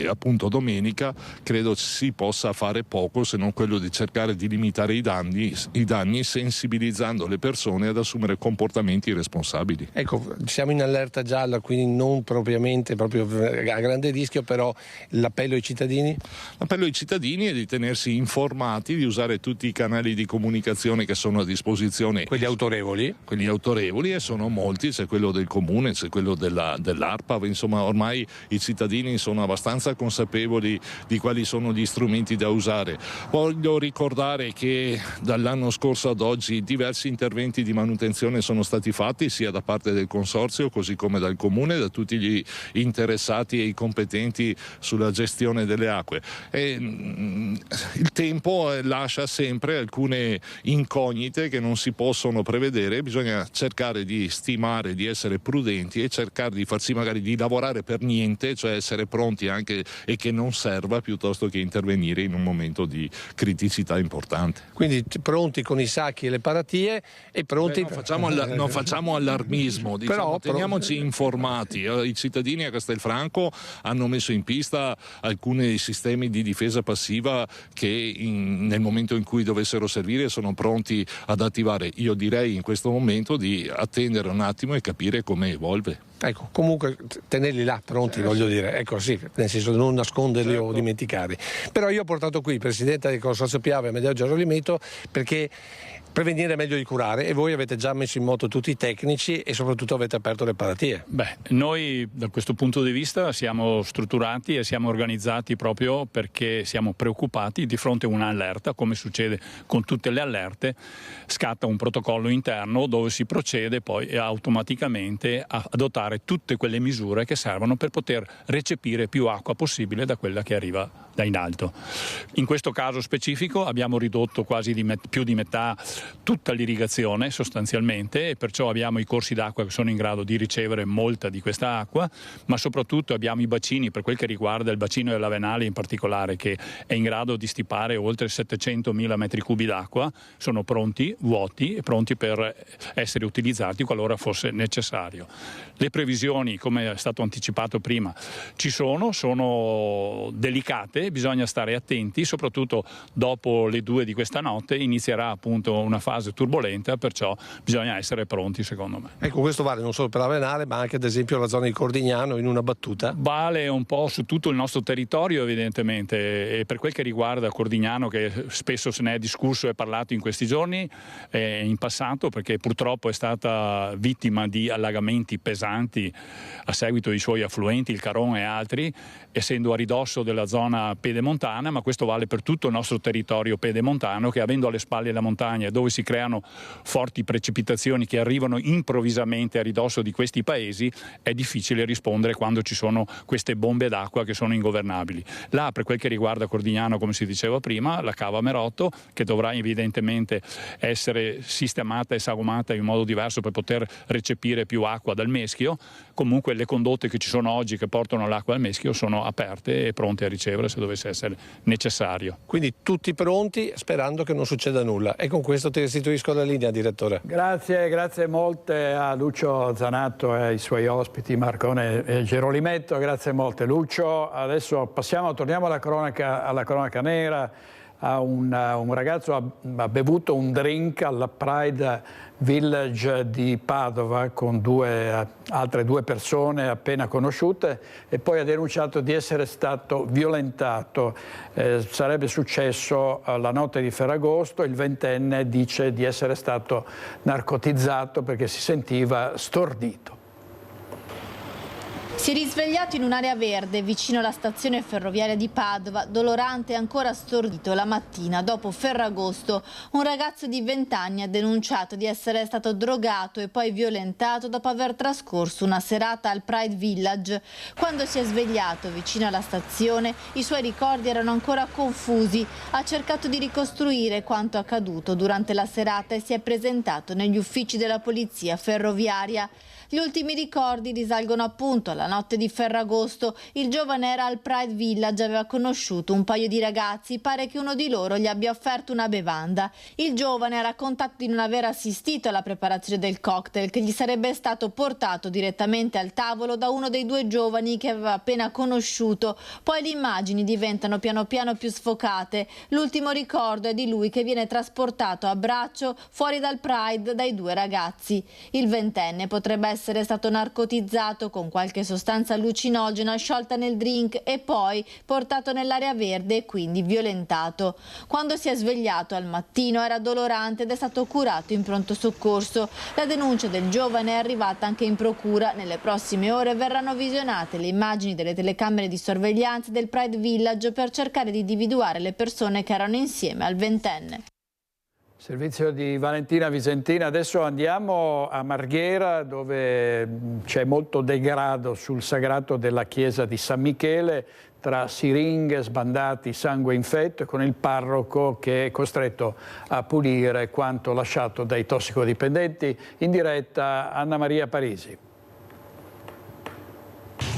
appunto domenica, credo si possa fare poco se non quello di cercare di limitare i danni sensibilizzando le persone ad assumere comportamenti responsabili. Ecco, siamo in allerta gialla, quindi non propriamente proprio a grande rischio, però l'appello ai cittadini? L'appello ai cittadini è di tenersi informati, di usare tutti i canali di comunicazione che sono a disposizione. Quelli autorevoli? Quelli autorevoli, e sono molti, c'è quello del comune, c'è quello dell'ARPA, insomma ormai i cittadini sono abbastanza consapevoli di quali sono gli strumenti da usare. Voglio ricordare che dall'anno scorso ad oggi diversi interventi di manutenzione sono stati fatti, sia da parte del consorzio così come dal comune, da tutti gli interessati e i competenti sulla gestione delle acque. Il tempo lascia sempre alcune incognite che non si possono prevedere, bisogna cercare di stimare, di essere prudenti e cercare di farsi magari di lavorare per niente, cioè essere pronti anche e che non serva, piuttosto che intervenire in un momento di criticità importante. Quindi pronti con i sacchi e le paratie e pronti. Non facciamo allarmismo, diciamo, però teniamoci informati. I cittadini a Castelfranco hanno messo in pista alcuni sistemi di difesa passiva che nel momento in cui dovessero servire sono pronti ad attivare. Io direi in questo momento di attendere un attimo e capire come evolve. Ecco, comunque tenerli là pronti, voglio dire, ecco sì, nel senso non nasconderli o dimenticarli. Però io ho portato qui il presidente del Consorzio Piave, Amedeo Gerolimetto, perché prevenire è meglio di curare, e voi avete già messo in moto tutti i tecnici e soprattutto avete aperto le paratie. Beh, noi da questo punto di vista siamo strutturati e siamo organizzati proprio perché siamo preoccupati di fronte a un'allerta, come succede con tutte le allerte, scatta un protocollo interno dove si procede poi automaticamente a adottare tutte quelle misure che servono per poter recepire più acqua possibile da quella che arriva da in alto. In questo caso specifico abbiamo ridotto quasi più di metà tutta l'irrigazione sostanzialmente, e perciò abbiamo i corsi d'acqua che sono in grado di ricevere molta di questa acqua, ma soprattutto abbiamo i bacini, per quel che riguarda il bacino dell'Avenale in particolare, che è in grado di stipare oltre 700.000 metri cubi d'acqua, sono pronti, vuoti e pronti per essere utilizzati qualora fosse necessario. Le previsioni, come è stato anticipato prima, ci sono delicate, bisogna stare attenti, soprattutto dopo le 2 di questa notte inizierà appunto una fase turbolenta, perciò bisogna essere pronti secondo me. Ecco, questo vale non solo per l'Avenale ma anche ad esempio la zona di Cordignano, in una battuta? Vale un po' su tutto il nostro territorio evidentemente, e per quel che riguarda Cordignano, che spesso se ne è discusso e parlato in questi giorni, in passato, perché purtroppo è stata vittima di allagamenti pesanti a seguito dei suoi affluenti, il Caron e altri, essendo a ridosso della zona pedemontana, ma questo vale per tutto il nostro territorio pedemontano, che avendo alle spalle la montagna, dove si creano forti precipitazioni che arrivano improvvisamente a ridosso di questi paesi, è difficile rispondere quando ci sono queste bombe d'acqua che sono ingovernabili. Là, per quel che riguarda Cordignano, come si diceva prima, la cava Merotto, che dovrà evidentemente essere sistemata e sagomata in modo diverso per poter recepire più acqua dal Meschio. Comunque le condotte che ci sono oggi che portano l'acqua al Meschio sono aperte e pronte a ricevere se dovesse essere necessario. Quindi tutti pronti, sperando che non succeda nulla. E con questo ti restituisco la linea, direttore. Grazie molte a Lucio Zanato e ai suoi ospiti Marcone e Gerolimetto, grazie molte Lucio. Adesso torniamo alla cronaca nera. Un ragazzo ha bevuto un drink alla Pride Village di Padova con altre 2 persone appena conosciute, e poi ha denunciato di essere stato violentato. Sarebbe successo la notte di Ferragosto. Il 20enne dice di essere stato narcotizzato perché si sentiva stordito. Si è risvegliato in un'area verde vicino alla stazione ferroviaria di Padova, dolorante e ancora stordito la mattina dopo Ferragosto. Un ragazzo di 20 anni ha denunciato di essere stato drogato e poi violentato dopo aver trascorso una serata al Pride Village. Quando si è svegliato vicino alla stazione, i suoi ricordi erano ancora confusi. Ha cercato di ricostruire quanto accaduto durante la serata e si è presentato negli uffici della polizia ferroviaria. Gli ultimi ricordi risalgono appunto alla notte di Ferragosto. Il giovane era al Pride Village, aveva conosciuto un paio di ragazzi, pare che uno di loro gli abbia offerto una bevanda. Il giovane ha raccontato di non aver assistito alla preparazione del cocktail, che gli sarebbe stato portato direttamente al tavolo da uno dei 2 giovani che aveva appena conosciuto. Poi le immagini diventano piano piano più sfocate. L'ultimo ricordo è di lui che viene trasportato a braccio fuori dal Pride dai 2 ragazzi. Il 20enne potrebbe essere stato narcotizzato con qualche sostanza allucinogena sciolta nel drink e poi portato nell'area verde e quindi violentato. Quando si è svegliato al mattino era dolorante ed è stato curato in pronto soccorso. La denuncia del giovane è arrivata anche in procura. Nelle prossime ore verranno visionate le immagini delle telecamere di sorveglianza del Pride Village per cercare di individuare le persone che erano insieme al 20enne. Servizio di Valentina Visentina. Adesso andiamo a Marghera, dove c'è molto degrado sul sagrato della chiesa di San Michele, tra siringhe, sbandati, sangue infetto, e con il parroco che è costretto a pulire quanto lasciato dai tossicodipendenti. In diretta Anna Maria Parisi.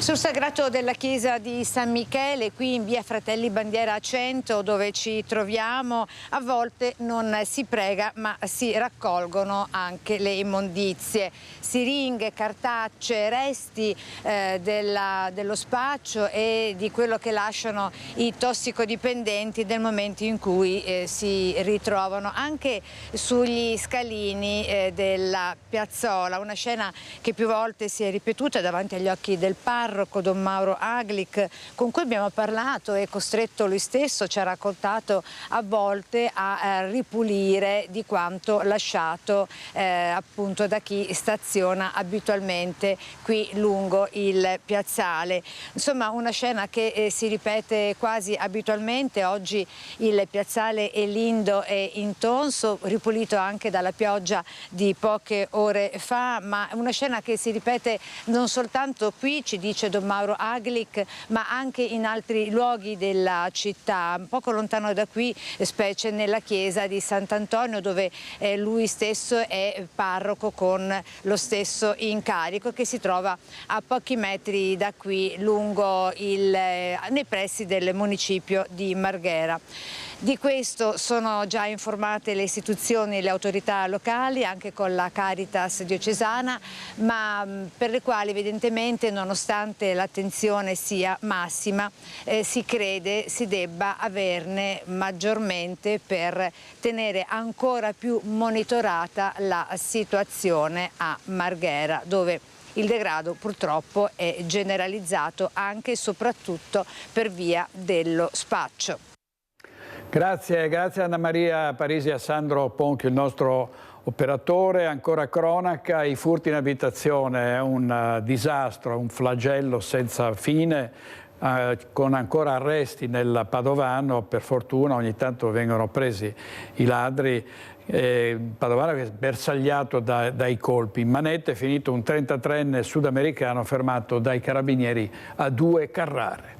Sul sagrato della chiesa di San Michele, qui in via Fratelli Bandiera 100, dove ci troviamo, a volte non si prega ma si raccolgono anche le immondizie, siringhe, cartacce, resti dello spaccio e di quello che lasciano i tossicodipendenti nel momento in cui si ritrovano anche sugli scalini della piazzola. Una scena che più volte si è ripetuta davanti agli occhi del parroco Don Mauro Aglic, con cui abbiamo parlato e costretto lui stesso ci ha raccontato a volte a ripulire di quanto lasciato appunto da chi staziona abitualmente qui lungo il piazzale. Insomma, una scena che si ripete quasi abitualmente. Oggi il piazzale è lindo e intonso, ripulito anche dalla pioggia di poche ore fa, ma una scena che si ripete non soltanto qui, ci dice Don Mauro Aglic, ma anche in altri luoghi della città, poco lontano da qui, specie nella chiesa di Sant'Antonio, dove lui stesso è parroco con lo stesso incarico, che si trova a pochi metri da qui, nei pressi del municipio di Marghera. Di questo sono già informate le istituzioni e le autorità locali, anche con la Caritas diocesana, ma per le quali evidentemente, nonostante l'attenzione sia massima, si crede si debba averne maggiormente per tenere ancora più monitorata la situazione a Marghera, dove il degrado purtroppo è generalizzato anche e soprattutto per via dello spaccio. Grazie Anna Maria Parisi, a Sandro Ponchi, il nostro operatore. Ancora cronaca, i furti in abitazione è un disastro, un flagello senza fine, con ancora arresti nel Padovano. Per fortuna ogni tanto vengono presi i ladri. Padovano che è bersagliato dai colpi. In manette è finito un 33enne sudamericano fermato dai carabinieri a 2 Carrare.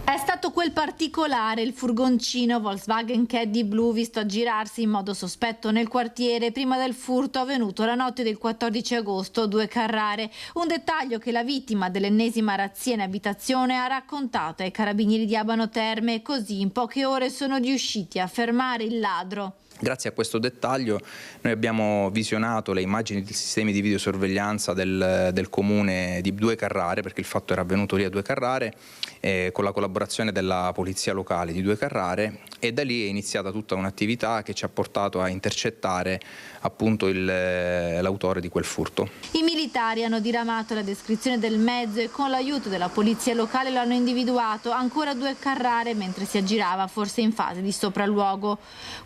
È stato quel particolare, il furgoncino Volkswagen Caddy blu visto aggirarsi in modo sospetto nel quartiere prima del furto avvenuto la notte del 14 agosto a 2 Carrare. Un dettaglio che la vittima dell'ennesima razzia in abitazione ha raccontato ai carabinieri di Abano Terme, e così in poche ore sono riusciti a fermare il ladro. Grazie a questo dettaglio noi abbiamo visionato le immagini dei sistemi di videosorveglianza del comune di 2 Carrare, perché il fatto era avvenuto lì a 2 Carrare, con la collaborazione della polizia locale di 2 Carrare, e da lì è iniziata tutta un'attività che ci ha portato a intercettare appunto l'autore di quel furto. I militari hanno diramato la descrizione del mezzo e con l'aiuto della polizia locale lo hanno individuato ancora a 2 Carrare mentre si aggirava, forse in fase di sopralluogo.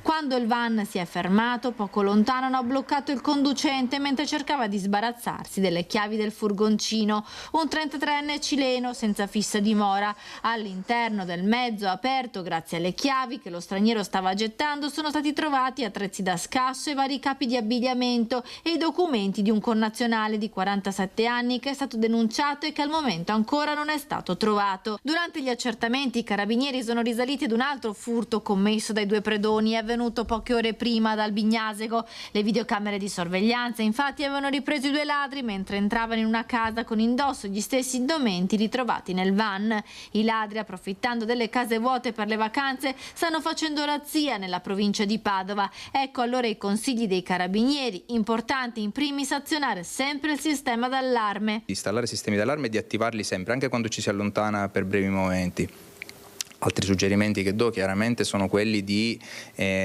Quando il van si è fermato poco lontano, hanno bloccato il conducente mentre cercava di sbarazzarsi delle chiavi del furgoncino. Un 33enne cileno senza fissa dimora. All'interno del mezzo aperto, grazie alle chiavi che lo straniero stava gettando, sono stati trovati attrezzi da scasso e vari capi di abbigliamento e i documenti di un connazionale di 47 anni che è stato denunciato e che al momento ancora non è stato trovato. Durante gli accertamenti i carabinieri sono risaliti ad un altro furto commesso dai 2 predoni, è avvenuto poche ore prima dal Bignasego. Le videocamere di sorveglianza infatti avevano ripreso i 2 ladri mentre entravano in una casa con indosso gli stessi indumenti ritrovati nel van. I ladri, approfittando delle case vuote per le vacanze, stanno facendo razzia nella provincia di Padova. Ecco allora i consigli dei carabinieri: importante in primis azionare sempre il sistema d'allarme. Installare sistemi d'allarme e di attivarli sempre, anche quando ci si allontana per brevi momenti. Altri suggerimenti che do chiaramente sono quelli di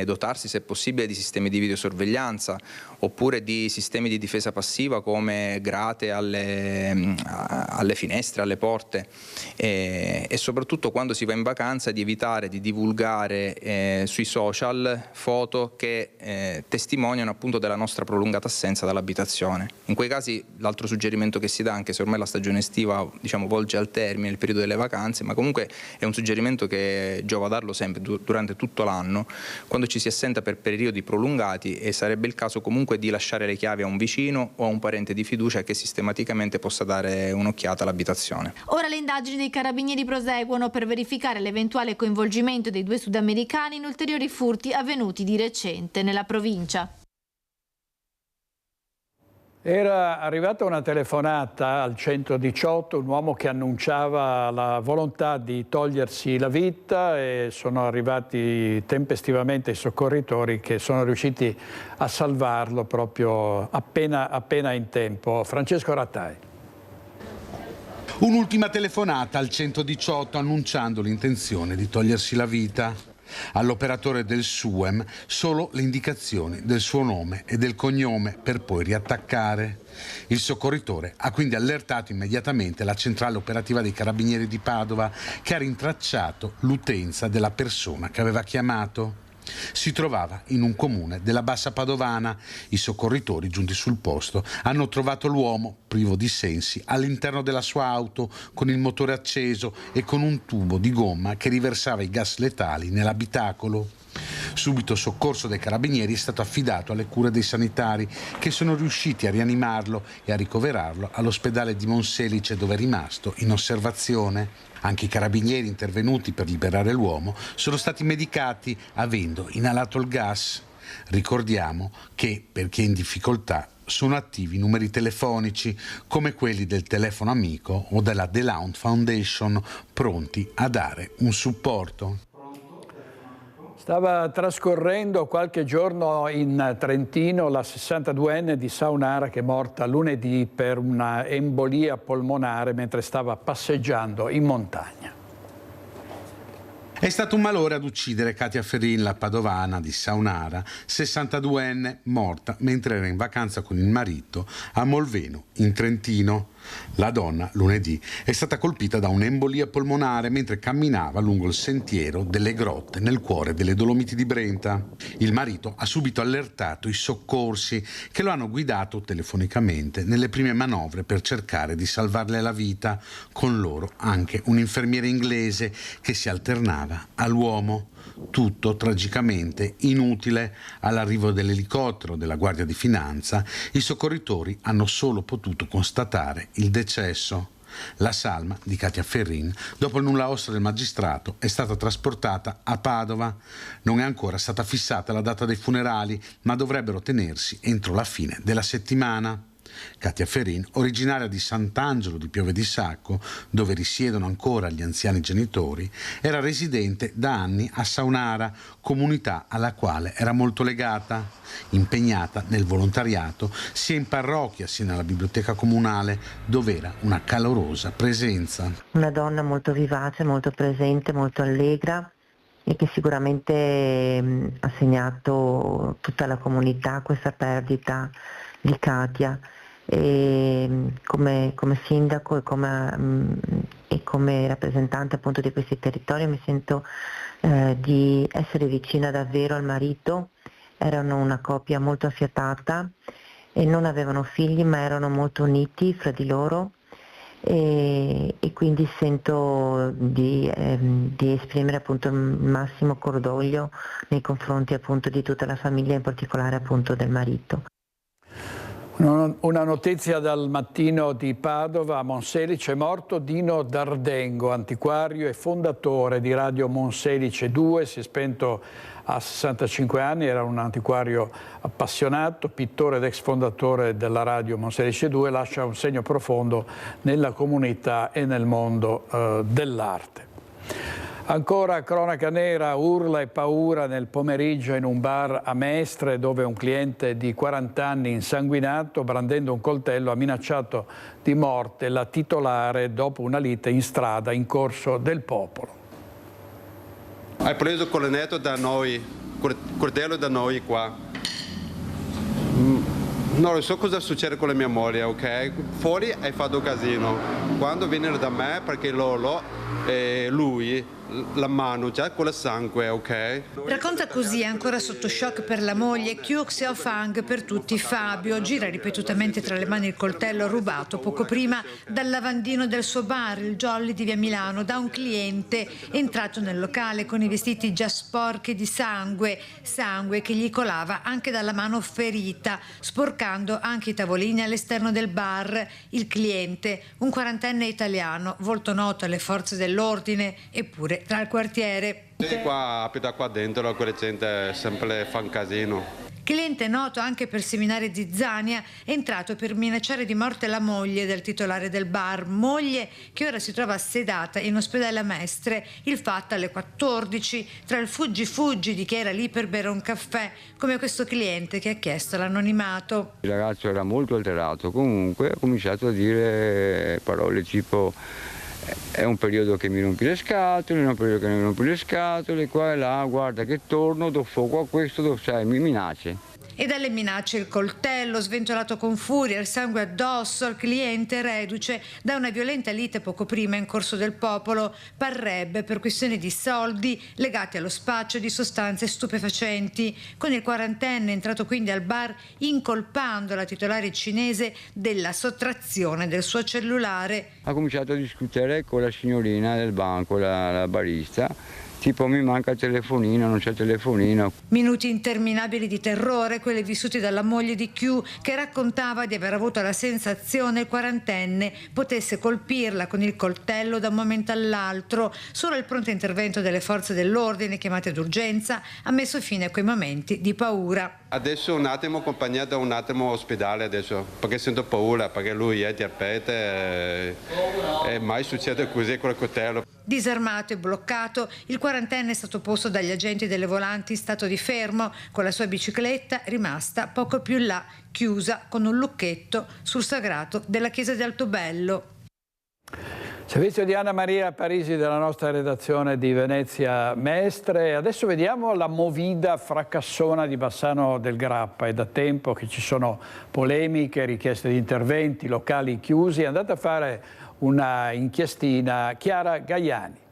dotarsi, se possibile, di sistemi di videosorveglianza oppure di sistemi di difesa passiva come grate alle finestre, alle porte, e soprattutto quando si va in vacanza di evitare di divulgare sui social foto che testimoniano appunto della nostra prolungata assenza dall'abitazione. In quei casi l'altro suggerimento che si dà, anche se ormai la stagione estiva volge al termine, il periodo delle vacanze, ma comunque è un suggerimento che giova darlo sempre durante tutto l'anno, quando ci si assenta per periodi prolungati, e sarebbe il caso comunque di lasciare le chiavi a un vicino o a un parente di fiducia che sistematicamente possa dare un'occhiata all'abitazione. Ora le indagini dei carabinieri proseguono per verificare l'eventuale coinvolgimento dei 2 sudamericani in ulteriori furti avvenuti di recente nella provincia. Era arrivata una telefonata al 118, un uomo che annunciava la volontà di togliersi la vita, e sono arrivati tempestivamente i soccorritori che sono riusciti a salvarlo proprio appena in tempo. Francesco Rattai. Un'ultima telefonata al 118 annunciando l'intenzione di togliersi la vita. All'operatore del SUEM solo le indicazioni del suo nome e del cognome per poi riattaccare. Il soccorritore ha quindi allertato immediatamente la centrale operativa dei Carabinieri di Padova, che ha rintracciato l'utenza della persona che aveva chiamato. Si trovava in un comune della Bassa Padovana. I soccorritori, giunti sul posto, hanno trovato l'uomo privo di sensi all'interno della sua auto, con il motore acceso e con un tubo di gomma che riversava i gas letali nell'abitacolo. Subito soccorso dai carabinieri, è stato affidato alle cure dei sanitari, che sono riusciti a rianimarlo e a ricoverarlo all'ospedale di Monselice, dove è rimasto in osservazione. Anche i carabinieri intervenuti per liberare l'uomo sono stati medicati avendo inalato il gas. Ricordiamo che, per chi è in difficoltà, sono attivi numeri telefonici come quelli del Telefono Amico o della The Lounge Foundation, pronti a dare un supporto. Stava trascorrendo qualche giorno in Trentino la 62enne di Saunara, che è morta lunedì per una embolia polmonare mentre stava passeggiando in montagna. È stato un malore ad uccidere Katia Ferrin, la padovana di Saunara, 62enne, morta mentre era in vacanza con il marito a Molveno, in Trentino. La donna, lunedì, è stata colpita da un'embolia polmonare mentre camminava lungo il sentiero delle grotte nel cuore delle Dolomiti di Brenta. Il marito ha subito allertato i soccorsi, che lo hanno guidato telefonicamente nelle prime manovre per cercare di salvarle la vita, con loro anche un infermiere inglese che si alternava all'uomo. Tutto tragicamente inutile. All'arrivo dell'elicottero della Guardia di Finanza, i soccorritori hanno solo potuto constatare il decesso. La salma di Katia Ferrin, dopo il nulla osta del magistrato, è stata trasportata a Padova. Non è ancora stata fissata la data dei funerali, ma dovrebbero tenersi entro la fine della settimana. Katia Ferrin, originaria di Sant'Angelo di Pieve di Sacco, dove risiedono ancora gli anziani genitori, era residente da anni a Saunara, comunità alla quale era molto legata, impegnata nel volontariato sia in parrocchia sia nella biblioteca comunale, dove era una calorosa presenza. Una donna molto vivace, molto presente, molto allegra, e che sicuramente ha segnato tutta la comunità questa perdita di Katia. E come sindaco e come rappresentante appunto di questi territori mi sento di essere vicina davvero al marito. Erano una coppia molto affiatata e non avevano figli, ma erano molto uniti fra di loro, e quindi sento di esprimere appunto il massimo cordoglio nei confronti appunto di tutta la famiglia, in particolare appunto del marito. Una notizia dal Mattino di Padova: a Monselice è morto Dino Dardengo, antiquario e fondatore di Radio Monselice 2, si è spento a 65 anni, era un antiquario appassionato, pittore ed ex fondatore della Radio Monselice 2, lascia un segno profondo nella comunità e nel mondo dell'arte. Ancora cronaca nera, urla e paura nel pomeriggio in un bar a Mestre, dove un cliente di 40 anni insanguinato, brandendo un coltello, ha minacciato di morte la titolare dopo una lite in strada in Corso del Popolo. Hai preso il coltello da noi, coltello da noi qua. Non so cosa succede con la mia moglie, ok? Fuori hai fatto casino. Quando viene da me, perché lui la mano già con il sangue, ok? Racconta così, ancora sotto shock per la moglie, Kyu Xiaofang per tutti Fabio. Gira ripetutamente tra le mani il coltello rubato poco prima dal lavandino del suo bar, il Jolly di via Milano, da un cliente entrato nel locale con i vestiti già sporchi di sangue che gli colava anche dalla mano ferita, sporcando anche i tavolini all'esterno del bar. Il cliente, un 40enne italiano, volto noto alle forze dell'ordine, eppure tra il quartiere. Qua, abita qua dentro, quella gente sempre fa un casino. Cliente noto anche per seminare zizzania, è entrato per minacciare di morte la moglie del titolare del bar, moglie che ora si trova sedata in ospedale a Mestre. Il fatto alle 14, tra il fuggi di chi era lì per bere un caffè, come questo cliente che ha chiesto l'anonimato. Il ragazzo era molto alterato, comunque ha cominciato a dire parole tipo è un periodo che mi rompi le scatole, è un periodo che mi rompi le scatole, qua e là, guarda che torno, do fuoco a questo, mi minacce. E dalle minacce il coltello sventolato con furia, il sangue addosso al cliente reduce da una violenta lite poco prima in Corso del Popolo. Parrebbe per questioni di soldi legati allo spaccio di sostanze stupefacenti, con il quarantenne entrato quindi al bar incolpando la titolare cinese della sottrazione del suo cellulare. Ha cominciato a discutere con la signorina del banco, la barista. Tipo mi manca il telefonino, non c'è il telefonino. Minuti interminabili di terrore, quelli vissuti dalla moglie di Q, che raccontava di aver avuto la sensazione il quarantenne potesse colpirla con il coltello da un momento all'altro. Solo il pronto intervento delle forze dell'ordine chiamate d'urgenza ha messo fine a quei momenti di paura. Adesso un attimo accompagnata un attimo all'ospedale adesso, perché sento paura, perché lui è diabete e mai succede così con il coltello. Disarmato e bloccato, il quarantenne è stato posto dagli agenti delle volanti in stato di fermo, con la sua bicicletta rimasta poco più in là, chiusa con un lucchetto sul sagrato della chiesa di Altobello. Servizio di Anna Maria Parisi della nostra redazione di Venezia Mestre. Adesso vediamo la movida fracassona di Bassano del Grappa. È da tempo che ci sono polemiche, richieste di interventi, locali chiusi. È andata a fare una inchiestina Chiara Gaiani.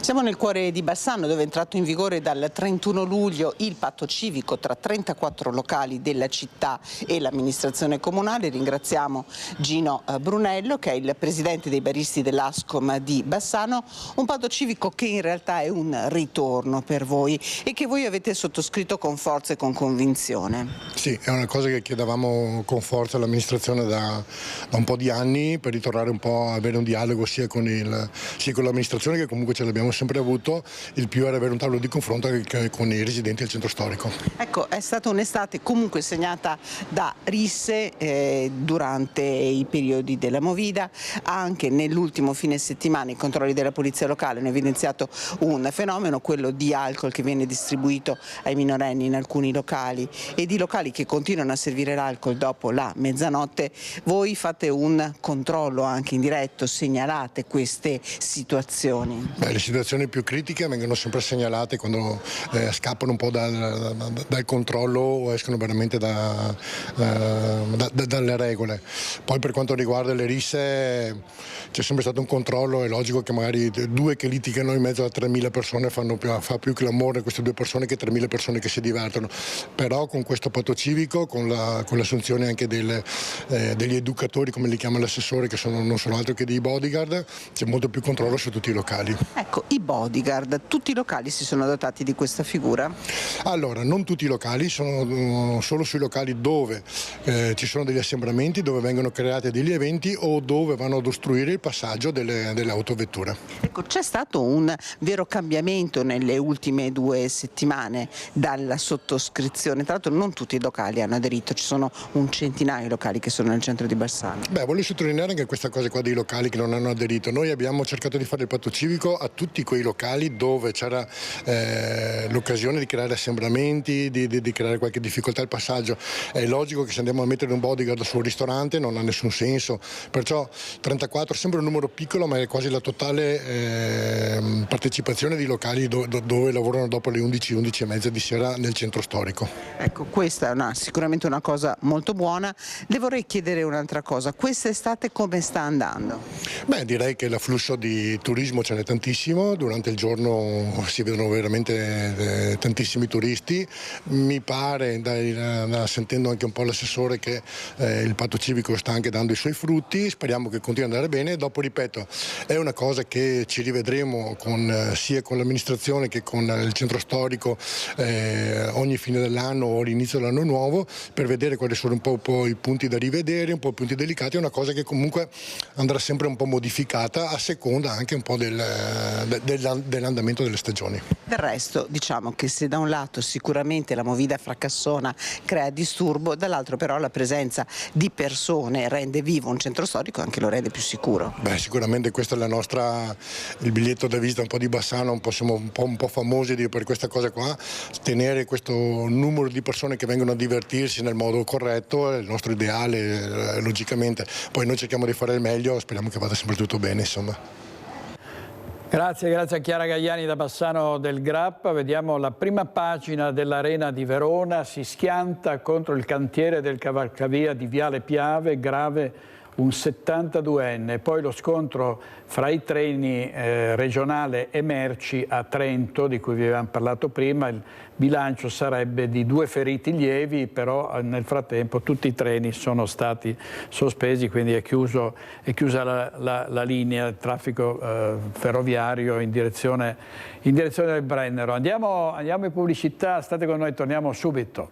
Siamo nel cuore di Bassano, dove è entrato in vigore dal 31 luglio il patto civico tra 34 locali della città e l'amministrazione comunale. Ringraziamo Gino Brunello, che è il presidente dei baristi dell'Ascom di Bassano. Un patto civico che in realtà è un ritorno per voi e che voi avete sottoscritto con forza e con convinzione. Sì, è una cosa che chiedevamo con forza all'amministrazione da un po' di anni, per ritornare un po' a avere un dialogo sia con l'amministrazione, che comunque ce l'abbiamo sempre avuto. Il più era avere un tavolo di confronto con i residenti del centro storico. Ecco, è stata un'estate comunque segnata da risse durante i periodi della movida. Anche nell'ultimo fine settimana i controlli della polizia locale hanno evidenziato un fenomeno, quello di alcol che viene distribuito ai minorenni in alcuni locali e di locali che continuano a servire l'alcol dopo la mezzanotte. Voi fate un controllo anche in diretto, segnalate queste situazioni? Le situazioni più critiche vengono sempre segnalate quando scappano un po' dal controllo o escono veramente dalle regole. Poi per quanto riguarda le risse c'è sempre stato un controllo. È logico che magari due che litigano in mezzo a 3.000 persone fa più clamore queste due persone che 3.000 persone che si divertono. Però con questo patto civico, con l'assunzione anche degli educatori, come li chiama l'assessore, che non sono altro che dei bodyguard, c'è molto più controllo su tutti i locali. Ecco, i bodyguard, tutti i locali si sono dotati di questa figura? Allora, non tutti i locali, sono solo sui locali dove ci sono degli assembramenti, dove vengono creati degli eventi o dove vanno ad ostruire il passaggio delle autovetture. Ecco, c'è stato un vero cambiamento nelle ultime 2 settimane dalla sottoscrizione. Tra l'altro non tutti i locali hanno aderito, ci sono un centinaio di locali che sono nel centro di Bassano. Voglio sottolineare anche questa cosa qua dei locali che non hanno aderito. Noi abbiamo cercato di fare il patto civico a tutti quei locali dove c'era l'occasione di creare assembramenti, di creare qualche difficoltà al passaggio. È logico che se andiamo a mettere un bodyguard sul ristorante non ha nessun senso, perciò 34 sembra un numero piccolo, ma è quasi la totale partecipazione di locali dove lavorano dopo le 11 e mezza di sera nel centro storico. Ecco, questa è sicuramente una cosa molto buona. Le vorrei chiedere un'altra cosa: quest'estate come sta andando? Direi che l'afflusso di turismo ce n'è tantissimo, durante il giorno si vedono veramente tantissimi turisti. Mi pare, sentendo anche un po' l'assessore, che il patto civico sta anche dando i suoi frutti. Speriamo che continui ad andare bene. Dopo, ripeto, è una cosa che ci rivedremo sia con l'amministrazione che con il centro storico ogni fine dell'anno o all'inizio dell'anno nuovo, per vedere quali sono un po' i punti da rivedere, un po' i punti delicati. È una cosa che comunque andrà sempre un po' modificata a seconda anche un po' dell'andamento delle stagioni. Del resto, diciamo che se da un lato sicuramente la movida fracassona crea disturbo, dall'altro però la presenza di persone rende vivo un centro storico e anche lo rende più sicuro. Beh, sicuramente questo è il biglietto da visita un po' di Bassano, siamo un po' famosi per questa cosa qua. Tenere questo numero di persone che vengono a divertirsi nel modo corretto è il nostro ideale, logicamente. Poi noi cerchiamo di fare il meglio, speriamo che vada sempre tutto bene, insomma. Grazie a Chiara Gagliani da Bassano del Grappa. Vediamo la prima pagina dell'Arena di Verona, si schianta contro il cantiere del cavalcavia di Viale Piave, grave un 72enne, poi lo scontro fra i treni regionale e merci a Trento, di cui vi avevamo parlato prima. Il bilancio sarebbe di 2 feriti lievi, però nel frattempo tutti i treni sono stati sospesi, quindi è chiusa la linea, il traffico ferroviario in direzione del Brennero. Andiamo in pubblicità, state con noi, torniamo subito.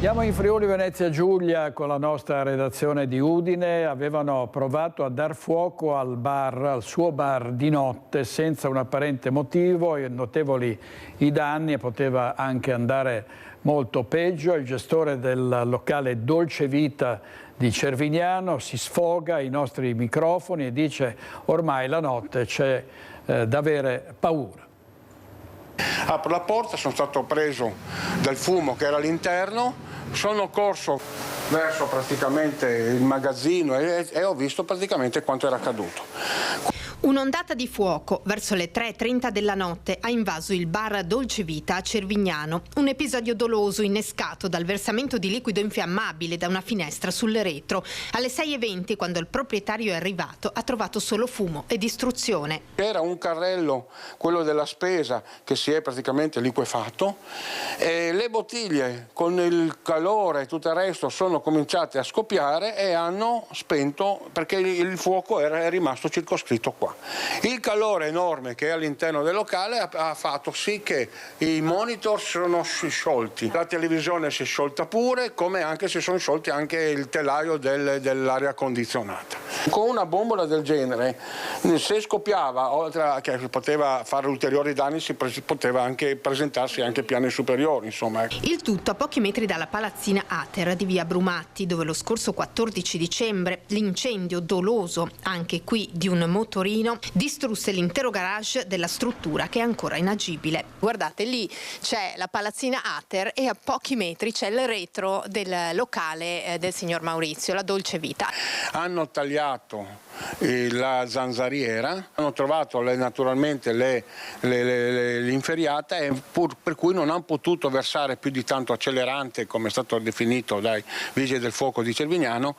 Siamo in Friuli Venezia Giulia con la nostra redazione di Udine. Avevano provato a dar fuoco al suo bar di notte senza un apparente motivo, notevoli i danni e poteva anche andare molto peggio. Il gestore del locale Dolce Vita di Cervignano si sfoga ai nostri microfoni e dice: ormai la notte c'è da avere paura. Apro la porta, sono stato preso dal fumo che era all'interno, sono corso verso praticamente il magazzino e ho visto praticamente quanto era accaduto. Un'ondata di fuoco verso le 3:30 della notte ha invaso il bar Dolce Vita a Cervignano. Un episodio doloso innescato dal versamento di liquido infiammabile da una finestra sul retro. Alle 6:20, quando il proprietario è arrivato, ha trovato solo fumo e distruzione. Era un carrello, quello della spesa, che si è praticamente liquefatto e le bottiglie con il calore e tutto il resto sono cominciate a scoppiare e hanno spento, perché il fuoco è rimasto circoscritto qua. Il calore enorme che è all'interno del locale ha fatto sì che i monitor sono sciolti, la televisione si è sciolta pure, come anche si sono sciolti anche il telaio dell'aria condizionata. Con una bombola del genere, se scoppiava, oltre a che poteva fare ulteriori danni, poteva anche presentarsi anche piani superiori, insomma. Il tutto a pochi metri dalla palazzina Ater di via Brumatti, dove lo scorso 14 dicembre l'incendio doloso, anche qui di un motorino, distrusse l'intero garage della struttura, che è ancora inagibile. Guardate, lì c'è la palazzina Ater e a pochi metri c'è il retro del locale del signor Maurizio, la Dolce Vita. Hanno tagliato la zanzariera, hanno trovato naturalmente l'inferriata e per cui non hanno potuto versare più di tanto accelerante, come è stato definito dai vigili del fuoco di Cervignano,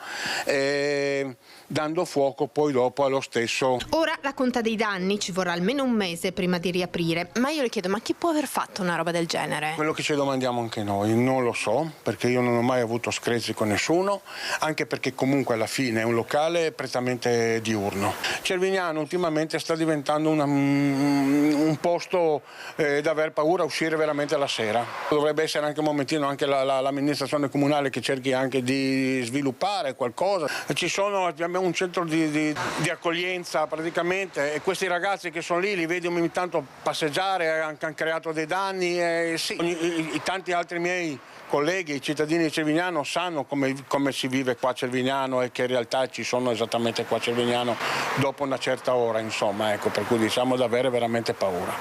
dando fuoco poi dopo allo stesso. Ora la conta dei danni, ci vorrà almeno un mese prima di riaprire. Ma io le chiedo, ma chi può aver fatto una roba del genere? Quello che ci domandiamo anche noi, non lo so, perché io non ho mai avuto screzi con nessuno, anche perché comunque alla fine è un locale prettamente diurno. Cervignano ultimamente sta diventando un posto da aver paura a uscire veramente la sera. Dovrebbe essere anche un momentino anche l'amministrazione comunale che cerchi anche di sviluppare qualcosa. Abbiamo un centro di accoglienza praticamente e questi ragazzi che sono lì li vedi ogni tanto passeggiare, hanno creato dei danni e sì, i tanti altri miei colleghi, i cittadini di Cervignano sanno come si vive qua a Cervignano e che in realtà ci sono esattamente qua a Cervignano dopo una certa ora, insomma, ecco, per cui diciamo di avere veramente paura.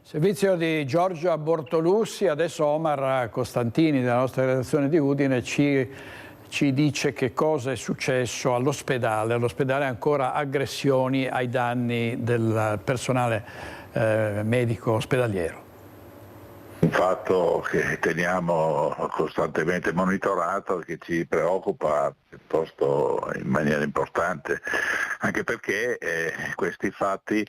Servizio di Giorgia Bortolussi, adesso Omar Costantini della nostra redazione di Udine ci dice che cosa è successo all'ospedale. All'ospedale ancora aggressioni ai danni del personale medico ospedaliero. Un fatto che teniamo costantemente monitorato e che ci preoccupa piuttosto in maniera importante, anche perché questi fatti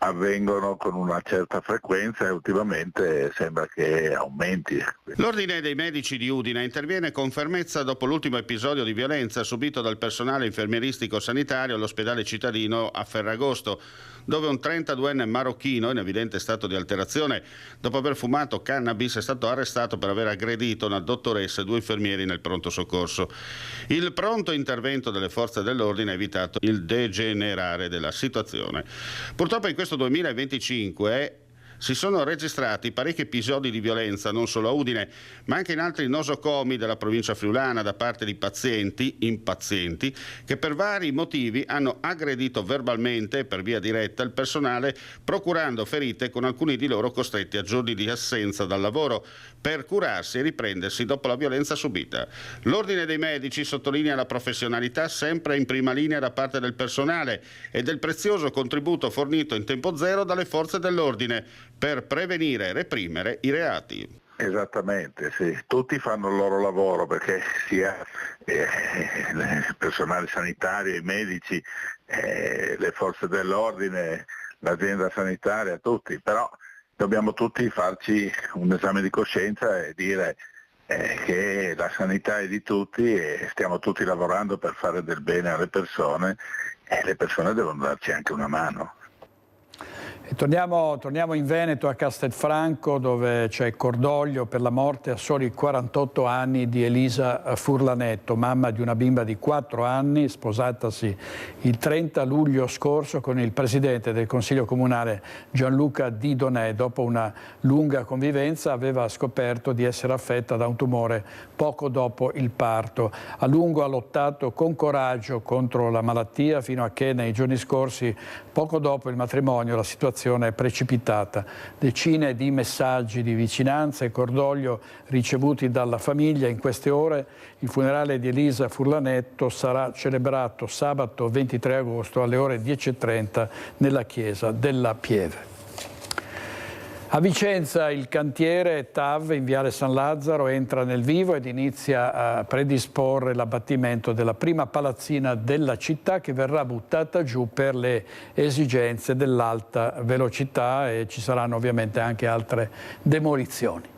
avvengono con una certa frequenza e ultimamente sembra che aumenti. L'Ordine dei Medici di Udine interviene con fermezza dopo l'ultimo episodio di violenza subito dal personale infermieristico sanitario all'ospedale cittadino a Ferragosto, dove un 32enne marocchino in evidente stato di alterazione dopo aver fumato cannabis è stato arrestato per aver aggredito una dottoressa e 2 infermieri nel pronto soccorso. Il pronto intervento delle forze dell'ordine ha evitato il degenerare della situazione. Purtroppo in questo 2025 si sono registrati parecchi episodi di violenza non solo a Udine, ma anche in altri nosocomi della provincia friulana da parte di pazienti, impazienti, che per vari motivi hanno aggredito verbalmente per via diretta il personale, procurando ferite con alcuni di loro costretti a giorni di assenza dal lavoro per curarsi e riprendersi dopo la violenza subita. L'Ordine dei Medici sottolinea la professionalità sempre in prima linea da parte del personale e del prezioso contributo fornito in tempo zero dalle forze dell'ordine per prevenire e reprimere i reati. Esattamente, sì. Tutti fanno il loro lavoro perché sia il personale sanitario, i medici, le forze dell'ordine, l'azienda sanitaria, tutti, però dobbiamo tutti farci un esame di coscienza e dire che la sanità è di tutti e stiamo tutti lavorando per fare del bene alle persone e le persone devono darci anche una mano. E torniamo in Veneto a Castelfranco, dove c'è cordoglio per la morte a soli 48 anni di Elisa Furlanetto, mamma di una bimba di 4 anni, sposatasi il 30 luglio scorso con il presidente del Consiglio Comunale Gianluca Di Donè. Dopo una lunga convivenza aveva scoperto di essere affetta da un tumore poco dopo il parto. A lungo ha lottato con coraggio contro la malattia fino a che nei giorni scorsi, poco dopo il matrimonio, la situazione è precipitata. Decine di messaggi di vicinanza e cordoglio ricevuti dalla famiglia. In queste ore il funerale di Elisa Furlanetto sarà celebrato sabato 23 agosto alle ore 10:30 nella chiesa della Pieve. A Vicenza il cantiere TAV in Viale San Lazzaro entra nel vivo ed inizia a predisporre l'abbattimento della prima palazzina della città che verrà buttata giù per le esigenze dell'alta velocità e ci saranno ovviamente anche altre demolizioni.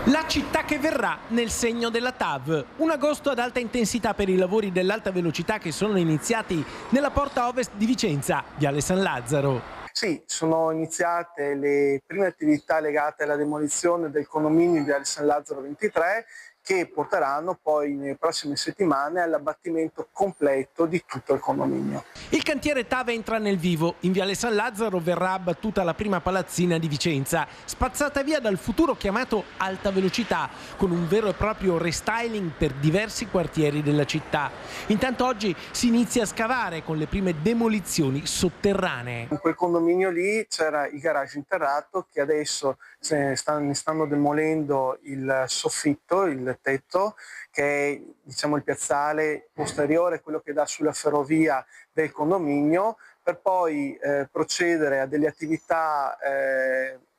La città che verrà nel segno della TAV. Un agosto ad alta intensità per i lavori dell'alta velocità che sono iniziati nella porta ovest di Vicenza, Viale San Lazzaro. Sì, sono iniziate le prime attività legate alla demolizione del condominio di Viale San Lazzaro 23 che porteranno poi nelle prossime settimane all'abbattimento completo di tutto il condominio. Il cantiere TAV entra nel vivo. In Viale San Lazzaro verrà abbattuta la prima palazzina di Vicenza, spazzata via dal futuro chiamato alta velocità, con un vero e proprio restyling per diversi quartieri della città. Intanto oggi si inizia a scavare con le prime demolizioni sotterranee. In quel condominio lì c'era il garage interrato che adesso ne stanno demolendo il soffitto, il tetto, che è diciamo il piazzale posteriore, quello che dà sulla ferrovia del condominio, per poi procedere a delle attività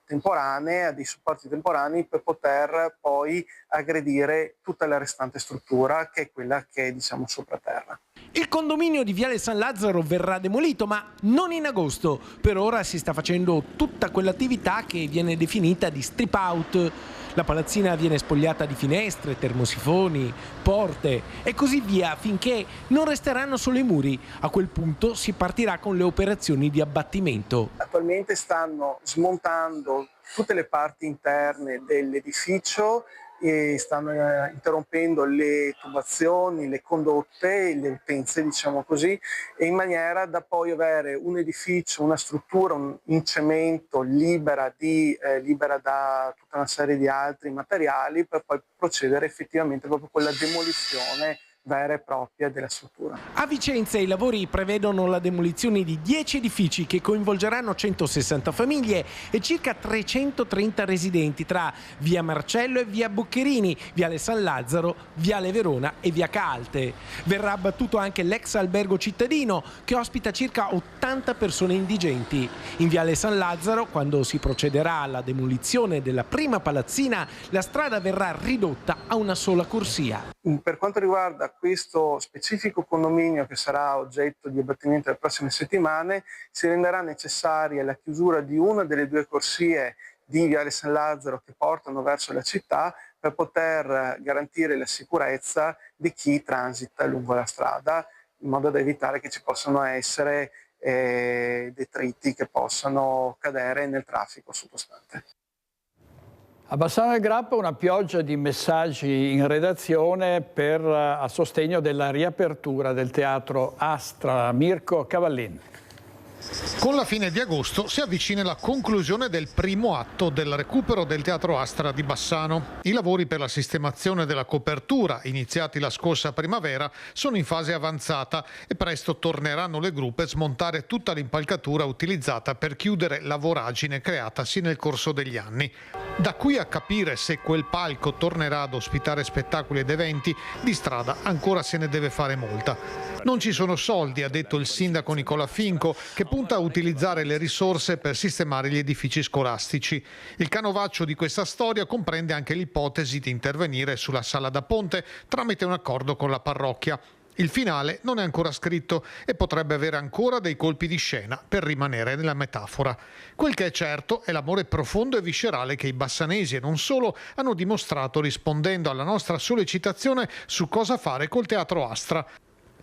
temporanee, a dei supporti temporanei per poter poi aggredire tutta la restante struttura che è quella che è diciamo sopra terra. Il condominio di Viale San Lazzaro verrà demolito, ma non in agosto. Per ora si sta facendo tutta quell'attività che viene definita di strip out. La palazzina viene spogliata di finestre, termosifoni, porte e così via, finché non resteranno solo i muri. A quel punto si partirà con le operazioni di abbattimento. Attualmente stanno smontando tutte le parti interne dell'edificio e stanno interrompendo le tubazioni, le condotte, le utenze, diciamo così, e in maniera da poi avere un edificio, una struttura in cemento libera da tutta una serie di altri materiali per poi procedere effettivamente proprio con la demolizione vera e propria della struttura. A Vicenza i lavori prevedono la demolizione di 10 edifici che coinvolgeranno 160 famiglie e circa 330 residenti tra via Marcello e via Boccherini, Viale San Lazzaro, Viale Verona e via Calte. Verrà abbattuto anche l'ex albergo cittadino che ospita circa 80 persone indigenti. In Viale San Lazzaro, quando si procederà alla demolizione della prima palazzina, la strada verrà ridotta a una sola corsia. Per quanto riguarda questo specifico condominio che sarà oggetto di abbattimento nelle prossime settimane, si renderà necessaria la chiusura di una delle 2 corsie di Viale San Lazzaro che portano verso la città per poter garantire la sicurezza di chi transita lungo la strada, in modo da evitare che ci possano essere detriti che possano cadere nel traffico sottostante. A Bassano del Grappa una pioggia di messaggi in redazione a sostegno della riapertura del teatro Astra. Mirko Cavallin. Con la fine di agosto si avvicina la conclusione del primo atto del recupero del Teatro Astra di Bassano. I lavori per la sistemazione della copertura, iniziati la scorsa primavera, sono in fase avanzata e presto torneranno le gru per smontare tutta l'impalcatura utilizzata per chiudere la voragine creatasi nel corso degli anni. Da qui a capire se quel palco tornerà ad ospitare spettacoli ed eventi, di strada ancora se ne deve fare molta. Non ci sono soldi, ha detto il sindaco Nicola Finco, che punta a utilizzare le risorse per sistemare gli edifici scolastici. Il canovaccio di questa storia comprende anche l'ipotesi di intervenire sulla sala da ponte tramite un accordo con la parrocchia. Il finale non è ancora scritto e potrebbe avere ancora dei colpi di scena, per rimanere nella metafora. Quel che è certo è l'amore profondo e viscerale che i bassanesi e non solo hanno dimostrato rispondendo alla nostra sollecitazione su cosa fare col Teatro Astra.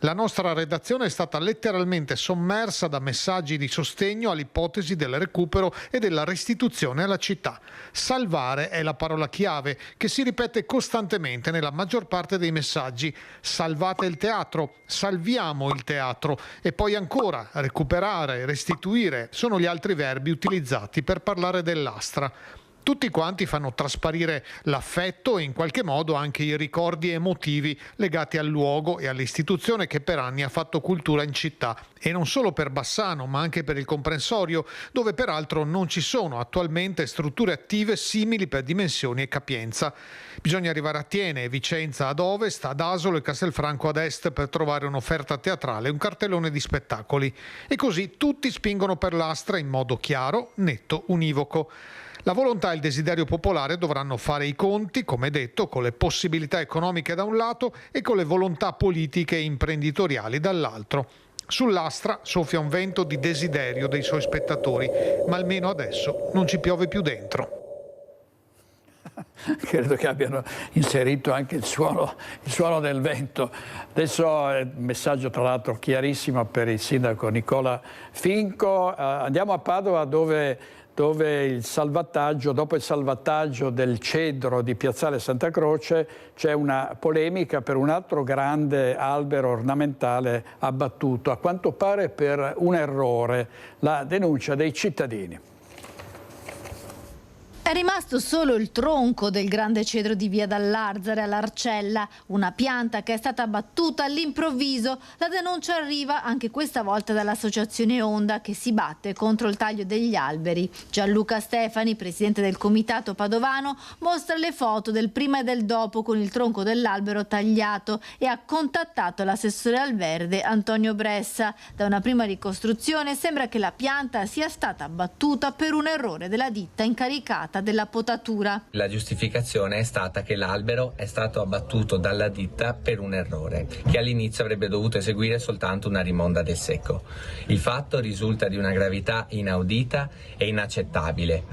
La nostra redazione è stata letteralmente sommersa da messaggi di sostegno all'ipotesi del recupero e della restituzione alla città. Salvare è la parola chiave che si ripete costantemente nella maggior parte dei messaggi. Salvate il teatro, salviamo il teatro e poi ancora recuperare, restituire sono gli altri verbi utilizzati per parlare dell'Astra. Tutti quanti fanno trasparire l'affetto e in qualche modo anche i ricordi emotivi legati al luogo e all'istituzione che per anni ha fatto cultura in città. E non solo per Bassano, ma anche per il comprensorio, dove peraltro non ci sono attualmente strutture attive simili per dimensioni e capienza. Bisogna arrivare a Thiene e Vicenza ad ovest, ad Asolo e Castelfranco ad est per trovare un'offerta teatrale e un cartellone di spettacoli. E così tutti spingono per l'Astra in modo chiaro, netto, univoco. La volontà e il desiderio popolare dovranno fare i conti, come detto, con le possibilità economiche da un lato e con le volontà politiche e imprenditoriali dall'altro. Sull'Astra soffia un vento di desiderio dei suoi spettatori, ma almeno adesso non ci piove più dentro. Credo che abbiano inserito anche il suono del vento. Adesso un messaggio tra l'altro chiarissimo per il sindaco Nicola Finco. Andiamo a Padova dove il salvataggio, dopo il salvataggio del cedro di Piazzale Santa Croce, c'è una polemica per un altro grande albero ornamentale abbattuto, a quanto pare per un errore, la denuncia dei cittadini. È rimasto solo il tronco del grande cedro di Via Dall'Arzare all'Arcella, una pianta che è stata abbattuta all'improvviso. La denuncia arriva anche questa volta dall'associazione Onda, che si batte contro il taglio degli alberi. Gianluca Stefani, presidente del comitato padovano, mostra le foto del prima e del dopo con il tronco dell'albero tagliato e ha contattato l'assessore al verde Antonio Bressa. Da una prima ricostruzione sembra che la pianta sia stata abbattuta per un errore della ditta incaricata della potatura. La giustificazione è stata che l'albero è stato abbattuto dalla ditta per un errore, che all'inizio avrebbe dovuto eseguire soltanto una rimonda del secco. Il fatto risulta di una gravità inaudita e inaccettabile.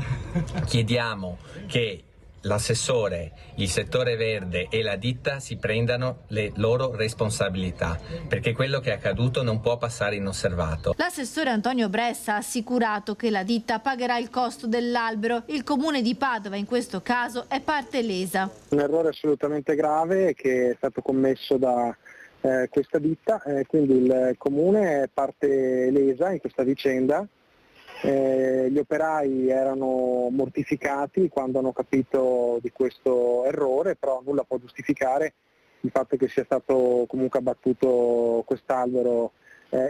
Chiediamo che l'assessore, il settore verde e la ditta si prendano le loro responsabilità, perché quello che è accaduto non può passare inosservato. L'assessore Antonio Bressa ha assicurato che la ditta pagherà il costo dell'albero. Il comune di Padova in questo caso è parte lesa. Un errore assolutamente grave che è stato commesso da questa ditta, quindi il comune è parte lesa in questa vicenda. Gli operai erano mortificati quando hanno capito di questo errore, però nulla può giustificare il fatto che sia stato comunque abbattuto quest'albero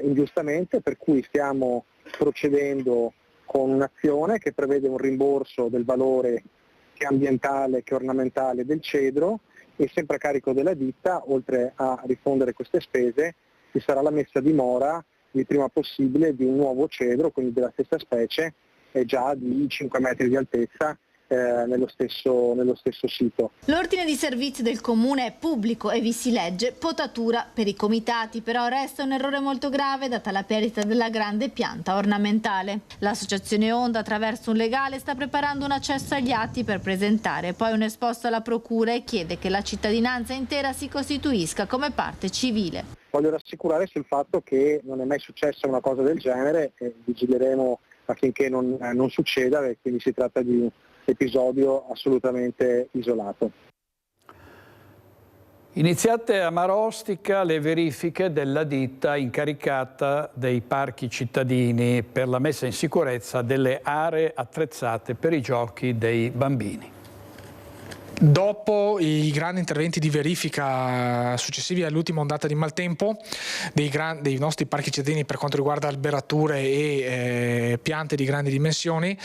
ingiustamente, per cui stiamo procedendo con un'azione che prevede un rimborso del valore sia ambientale che ornamentale del cedro e sempre a carico della ditta, oltre a rifondere queste spese, ci sarà la messa a dimora il prima possibile di un nuovo cedro, quindi della stessa specie, e già di 5 metri di altezza, nello stesso sito. L'ordine di servizio del comune è pubblico e vi si legge potatura per i comitati, però resta un errore molto grave data la perdita della grande pianta ornamentale. L'associazione Onda, attraverso un legale, sta preparando un accesso agli atti per presentare poi un esposto alla procura e chiede che la cittadinanza intera si costituisca come parte civile. Voglio rassicurare sul fatto che non è mai successa una cosa del genere e vigileremo affinché non succeda, e quindi si tratta di un episodio assolutamente isolato. Iniziate a Marostica le verifiche della ditta incaricata dei parchi cittadini per la messa in sicurezza delle aree attrezzate per i giochi dei bambini. Dopo i grandi interventi di verifica successivi all'ultima ondata di maltempo dei nostri parchi cittadini per quanto riguarda alberature e piante di grandi dimensioni,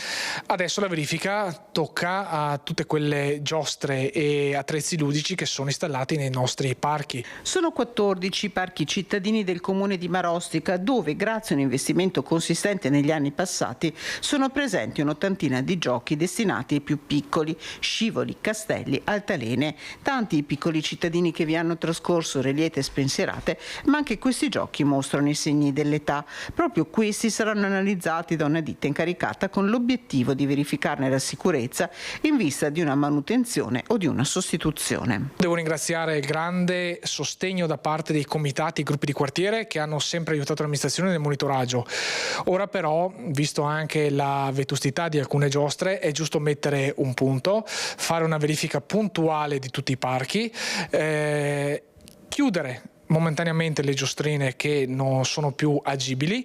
adesso la verifica tocca a tutte quelle giostre e attrezzi ludici che sono installati nei nostri parchi. Sono 14 parchi cittadini del comune di Marostica dove, grazie a un investimento consistente negli anni passati, sono presenti un'ottantina di giochi destinati ai più piccoli, scivoli, castelli, altalene, tanti i piccoli cittadini che vi hanno trascorso le liete spensierate, ma anche questi giochi mostrano i segni dell'età. Proprio questi saranno analizzati da una ditta incaricata con l'obiettivo di verificarne la sicurezza in vista di una manutenzione o di una sostituzione. Devo ringraziare il grande sostegno da parte dei comitati e gruppi di quartiere che hanno sempre aiutato l'amministrazione nel monitoraggio. Ora però, visto anche la vetustità di alcune giostre, è giusto mettere un punto, fare una verifica puntuale di tutti i parchi, chiudere momentaneamente le giostrine che non sono più agibili,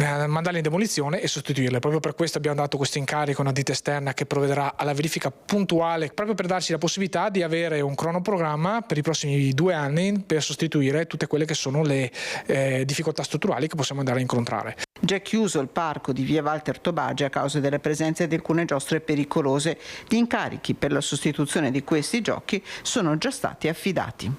mandarle in demolizione e sostituirle. Proprio per questo abbiamo dato questo incarico a una ditta esterna che provvederà alla verifica puntuale, proprio per darci la possibilità di avere un cronoprogramma per i prossimi 2 anni per sostituire tutte quelle che sono le difficoltà strutturali che possiamo andare a incontrare. Già chiuso il parco di via Walter Tobagi a causa della presenza di alcune giostre pericolose. Gli incarichi per la sostituzione di questi giochi sono già stati affidati.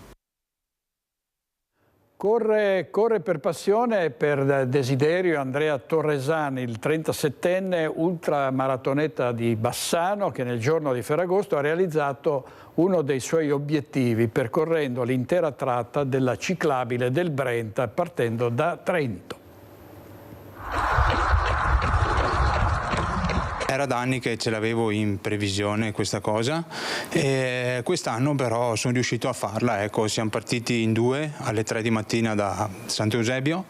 Corre per passione e per desiderio Andrea Torresani, il 37enne ultramaratoneta di Bassano che nel giorno di Ferragosto ha realizzato uno dei suoi obiettivi percorrendo l'intera tratta della ciclabile del Brenta partendo da Trento. Era da anni che ce l'avevo in previsione questa cosa e quest'anno però sono riuscito a farla. Ecco, siamo partiti in 2 alle 3 di mattina da Sant'Eusebio,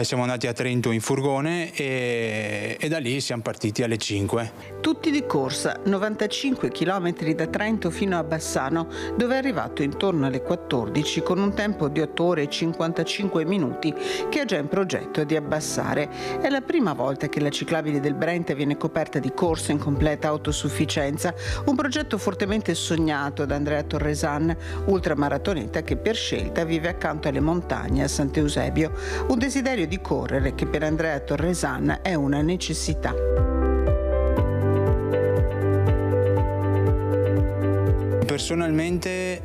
siamo andati a Trento in furgone e da lì siamo partiti alle 5. Tutti di corsa, 95 km da Trento fino a Bassano, dove è arrivato intorno alle 14 con un tempo di 8 ore e 55 minuti che ha già in progetto di abbassare. È la prima volta che la ciclabile del Brenta viene coperta di corsa in completa autosufficienza, un progetto fortemente sognato da Andrea Torresan, ultramaratoneta che per scelta vive accanto alle montagne a Sant'Eusebio, un desiderio di correre che per Andrea Torresan è una necessità. Personalmente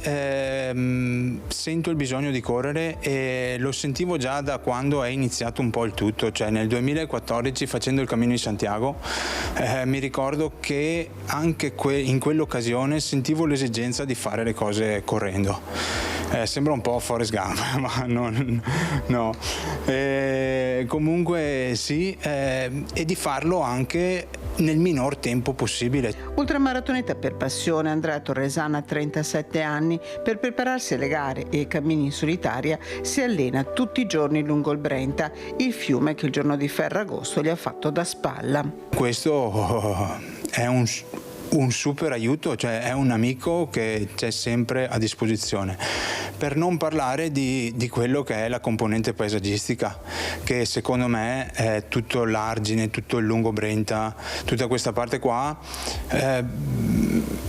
sento il bisogno di correre e lo sentivo già da quando è iniziato un po' il tutto, cioè nel 2014 facendo il Cammino di Santiago mi ricordo che anche in quell'occasione sentivo l'esigenza di fare le cose correndo. Sembra un po' Forrest Gump, ma no. Comunque sì, e di farlo anche nel minor tempo possibile. Ultramaratoneta per passione, Andrea Torresan ha 37 anni. Per prepararsi alle gare e ai cammini in solitaria si allena tutti i giorni lungo il Brenta, il fiume che il giorno di Ferragosto gli ha fatto da spalla. Questo è un super aiuto, cioè è un amico che c'è sempre a disposizione, per non parlare di quello che è la componente paesaggistica, che secondo me è tutto l'Argine, tutto il lungo Brenta, tutta questa parte qua,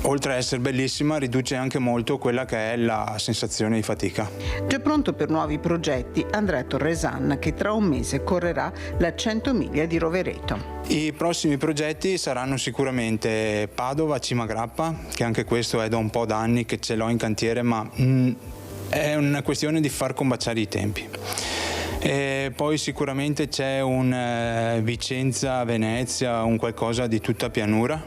oltre a essere bellissima riduce anche molto quella che è la sensazione di fatica. Già pronto per nuovi progetti Andrea Torresan, che tra un mese correrà la 100 miglia di Rovereto. I prossimi progetti saranno sicuramente Padova, Cimagrappa, che anche questo è da un po' d'anni che ce l'ho in cantiere, ma è una questione di far combaciare i tempi. E poi sicuramente c'è un Vicenza, Venezia, un qualcosa di tutta pianura,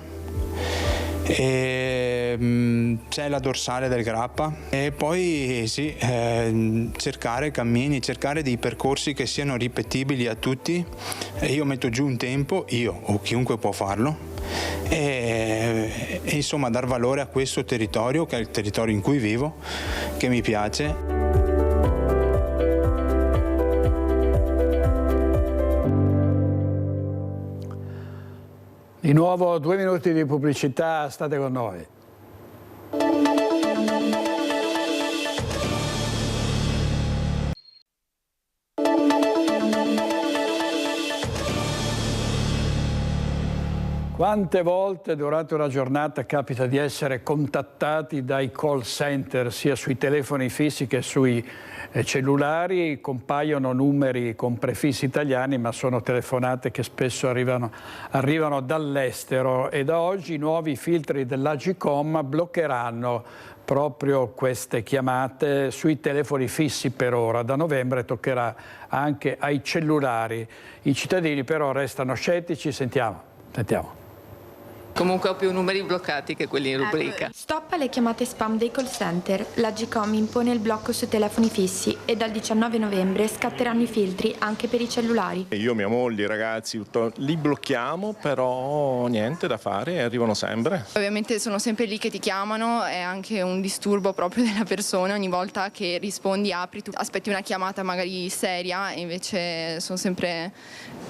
e c'è la dorsale del Grappa e poi sì, cercare cammini, cercare dei percorsi che siano ripetibili a tutti. Io metto giù un tempo, io o chiunque può farlo, e insomma dar valore a questo territorio che è il territorio in cui vivo, che mi piace. Di nuovo 2 minuti di pubblicità, state con noi. Quante volte durante una giornata capita di essere contattati dai call center, sia sui telefoni fissi che sui cellulari? Compaiono numeri con prefissi italiani, ma sono telefonate che spesso arrivano dall'estero, e da oggi i nuovi filtri dell'Agcom bloccheranno proprio queste chiamate sui telefoni fissi per ora. Da novembre toccherà anche ai cellulari. I cittadini però restano scettici. Sentiamo. Comunque ho più numeri bloccati che quelli in rubrica. Stop alle chiamate spam dei call center. L'Agcom impone il blocco sui telefoni fissi e dal 19 novembre scatteranno i filtri anche per i cellulari. Io, mia moglie, i ragazzi, tutto, li blocchiamo, però niente da fare, arrivano sempre. Ovviamente sono sempre lì che ti chiamano, è anche un disturbo proprio della persona, ogni volta che rispondi apri, tu aspetti una chiamata magari seria e invece sono sempre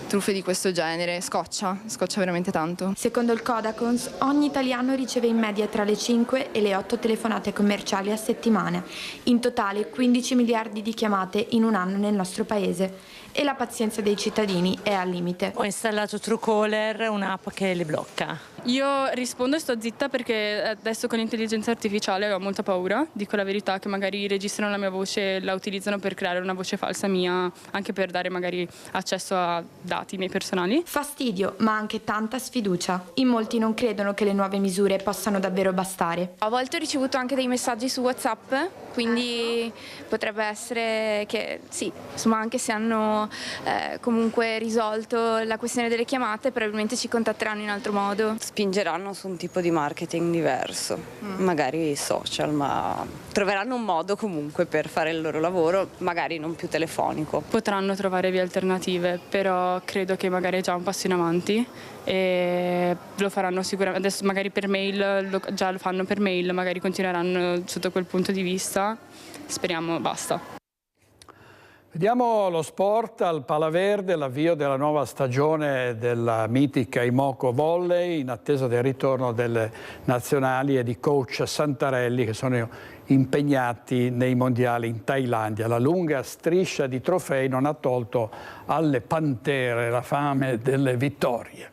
truffe di questo genere, scoccia veramente tanto. Secondo il Codacons, ogni italiano riceve in media tra le 5 e le 8 telefonate commerciali a settimana. In totale 15 miliardi di chiamate in un anno nel nostro paese. E la pazienza dei cittadini è al limite. Ho installato Truecaller, un'app che li blocca. Io rispondo e sto zitta perché adesso con l'intelligenza artificiale ho molta paura. Dico la verità, che magari registrano la mia voce e la utilizzano per creare una voce falsa mia, anche per dare magari accesso a dati miei personali. Fastidio, ma anche tanta sfiducia. In molti non credono che le nuove misure possano davvero bastare. A volte ho ricevuto anche dei messaggi su WhatsApp, quindi potrebbe essere che sì, insomma, anche se hanno comunque risolto la questione delle chiamate, probabilmente ci contatteranno in altro modo. Spingeranno su un tipo di marketing diverso, magari social, ma troveranno un modo comunque per fare il loro lavoro, magari non più telefonico. Potranno trovare vie alternative, però credo che magari è già un passo in avanti e lo faranno sicuramente. Adesso magari per mail, già lo fanno per mail, magari continueranno sotto quel punto di vista, speriamo, basta. Vediamo lo sport al Palaverde, l'avvio della nuova stagione della mitica Imoco Volley, in attesa del ritorno delle nazionali e di coach Santarelli, che sono impegnati nei mondiali in Thailandia. La lunga striscia di trofei non ha tolto alle Pantere la fame delle vittorie.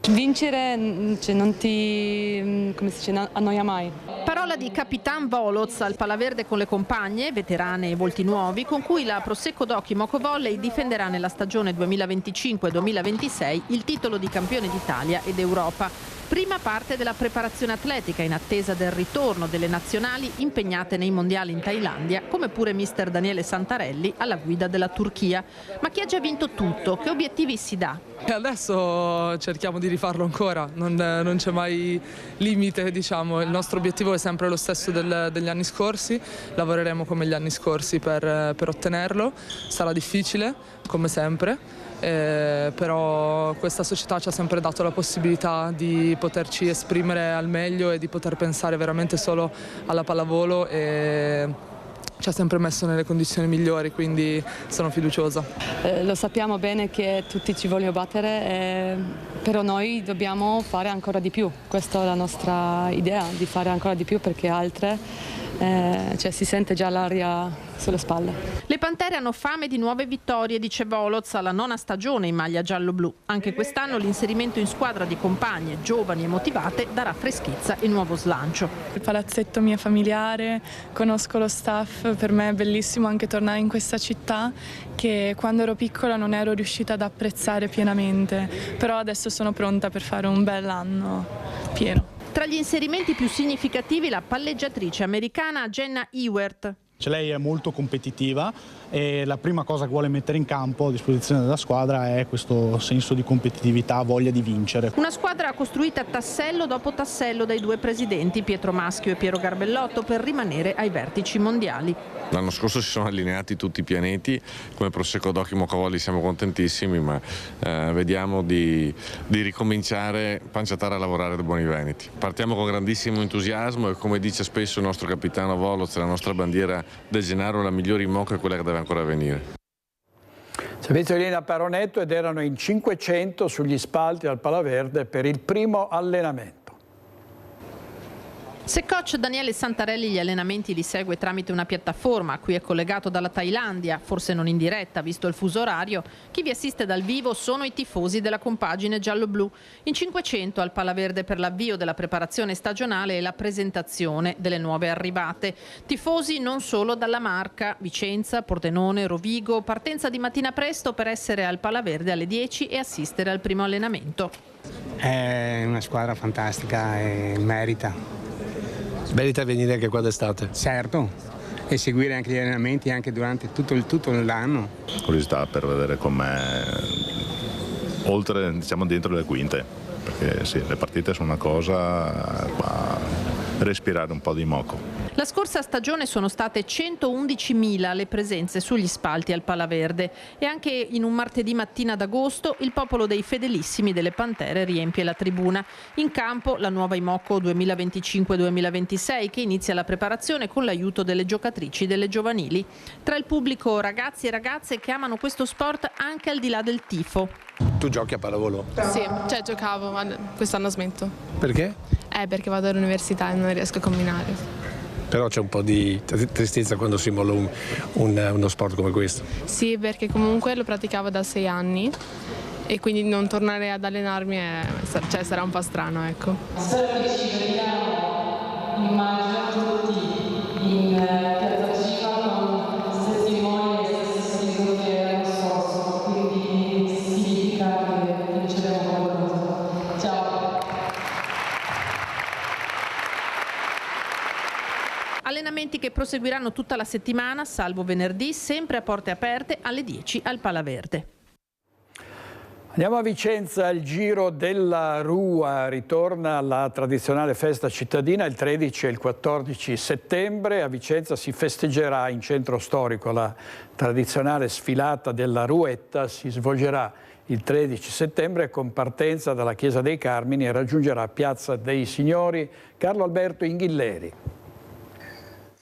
Vincere non ti annoia mai. Parola di Capitan Voloz al Palaverde con le compagne, veterane e volti nuovi, con cui la Prosecco Doc Imoco Volley difenderà nella stagione 2025-2026 il titolo di campione d'Italia ed Europa. Prima parte della preparazione atletica in attesa del ritorno delle nazionali impegnate nei mondiali in Thailandia, come pure mister Daniele Santarelli alla guida della Turchia. Ma chi ha già vinto tutto, che obiettivi si dà? E adesso cerchiamo di rifarlo ancora, non c'è mai limite, diciamo. Il nostro obiettivo è sempre lo stesso degli anni scorsi, lavoreremo come gli anni scorsi per ottenerlo. Sarà difficile, come sempre. Però questa società ci ha sempre dato la possibilità di poterci esprimere al meglio e di poter pensare veramente solo alla pallavolo, e ci ha sempre messo nelle condizioni migliori, quindi sono fiduciosa. Lo sappiamo bene che tutti ci vogliono battere, però noi dobbiamo fare ancora di più. Questa è la nostra idea, di fare ancora di più, perché altre si sente già l'aria sulle spalle. Le Pantere hanno fame di nuove vittorie, dice Voloz, alla 9ª stagione in maglia giallo-blu. Anche quest'anno l'inserimento in squadra di compagne giovani e motivate darà freschezza e nuovo slancio. Il palazzetto mio è familiare, conosco lo staff, per me è bellissimo anche tornare in questa città che quando ero piccola non ero riuscita ad apprezzare pienamente, però adesso sono pronta per fare un bel anno pieno. Tra gli inserimenti più significativi la palleggiatrice americana Jenna Ewert. Lei è molto competitiva e la prima cosa che vuole mettere in campo a disposizione della squadra è questo senso di competitività, voglia di vincere. Una squadra costruita tassello dopo tassello dai due presidenti Pietro Maschio e Piero Garbellotto per rimanere ai vertici mondiali. L'anno scorso si sono allineati tutti i pianeti, come Prosecco Docchi Mocavolli siamo contentissimi, ma vediamo di ricominciare panciatare a lavorare da buoni veneti. Partiamo con grandissimo entusiasmo e, come dice spesso il nostro capitano Voloz, la nostra bandiera del Gennaro, la migliore in Moca è quella che deve ancora venire. Servizio di linea Paronetto ed erano in 500 sugli spalti al Palaverde per il primo allenamento. Se coach Daniele Santarelli gli allenamenti li segue tramite una piattaforma a cui è collegato dalla Thailandia, forse non in diretta visto il fuso orario, chi vi assiste dal vivo sono i tifosi della compagine giallo-blu. In 500 al Palaverde per l'avvio della preparazione stagionale e la presentazione delle nuove arrivate. Tifosi non solo dalla Marca, Vicenza, Pordenone, Rovigo, partenza di mattina presto per essere al Palaverde alle 10 e assistere al primo allenamento. È una squadra fantastica e merita. Merita venire anche quando è estate? Certo, e seguire anche gli allenamenti anche durante tutto l'anno. Curiosità per vedere com'è oltre, diciamo, dentro le quinte, perché sì, le partite sono una cosa, ma respirare un po' di moco. La scorsa stagione sono state 111.000 le presenze sugli spalti al Palaverde e anche in un martedì mattina d'agosto il popolo dei fedelissimi delle Pantere riempie la tribuna. In campo la nuova Imoco 2025-2026 che inizia la preparazione con l'aiuto delle giocatrici delle giovanili. Tra il pubblico ragazzi e ragazze che amano questo sport anche al di là del tifo. Tu giochi a pallavolo? Sì, giocavo, ma quest'anno smetto. Perché? Perché vado all'università e non riesco a combinare. Però c'è un po' di tristezza quando si molla uno sport come questo. Sì, perché comunque lo praticavo da 6 anni e quindi non tornare ad allenarmi sarà un po' strano, ecco. Spero che ci vediamo, immagino tutti in Piazza Civa con stessi moni e stessi sorrisi che l'anno scorso, quindi significa che vinceremo qualcosa. Ciao. Allenamenti che proseguiranno tutta la settimana, salvo venerdì, sempre a porte aperte alle 10 al Palaverde. Andiamo a Vicenza, il Giro della Rua ritorna la tradizionale festa cittadina il 13 e il 14 settembre. A Vicenza si festeggerà in centro storico la tradizionale sfilata della Ruetta, si svolgerà il 13 settembre con partenza dalla Chiesa dei Carmini e raggiungerà Piazza dei Signori. Carlo Alberto Inghilleri.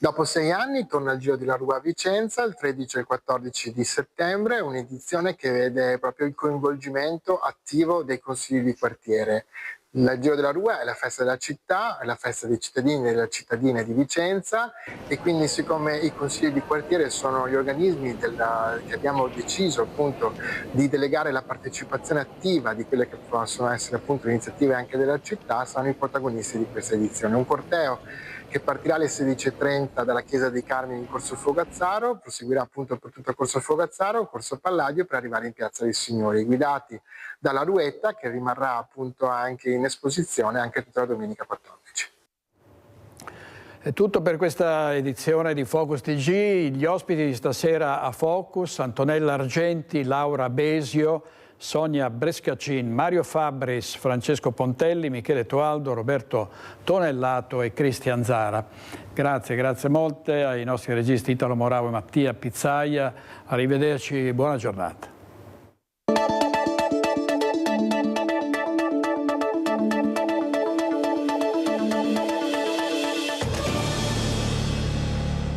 Dopo 6 anni torna il Giro della Rua a Vicenza il 13 e il 14 di settembre, un'edizione che vede proprio il coinvolgimento attivo dei consigli di quartiere. Il Giro della Rua è la festa della città, è la festa dei cittadini e delle cittadine di Vicenza e quindi, siccome i consigli di quartiere sono gli organismi che abbiamo deciso appunto di delegare la partecipazione attiva di quelle che possono essere appunto iniziative anche della città, saranno i protagonisti di questa edizione. Un corteo che partirà alle 16:30 dalla Chiesa dei Carmini in Corso Fogazzaro, proseguirà appunto per tutto il Corso Fogazzaro, Corso Palladio per arrivare in Piazza dei Signori, guidati dalla Ruetta che rimarrà appunto anche in esposizione anche tutta la domenica 14. È tutto per questa edizione di Focus TG. Gli ospiti di stasera a Focus: Antonella Argenti, Laura Besio, Sonia Brescacin, Mario Fabris, Francesco Pontelli, Michele Toaldo, Roberto Tonellato e Cristian Zara. Grazie molte ai nostri registi Italo Moravo e Mattia Pizzaia. Arrivederci, buona giornata.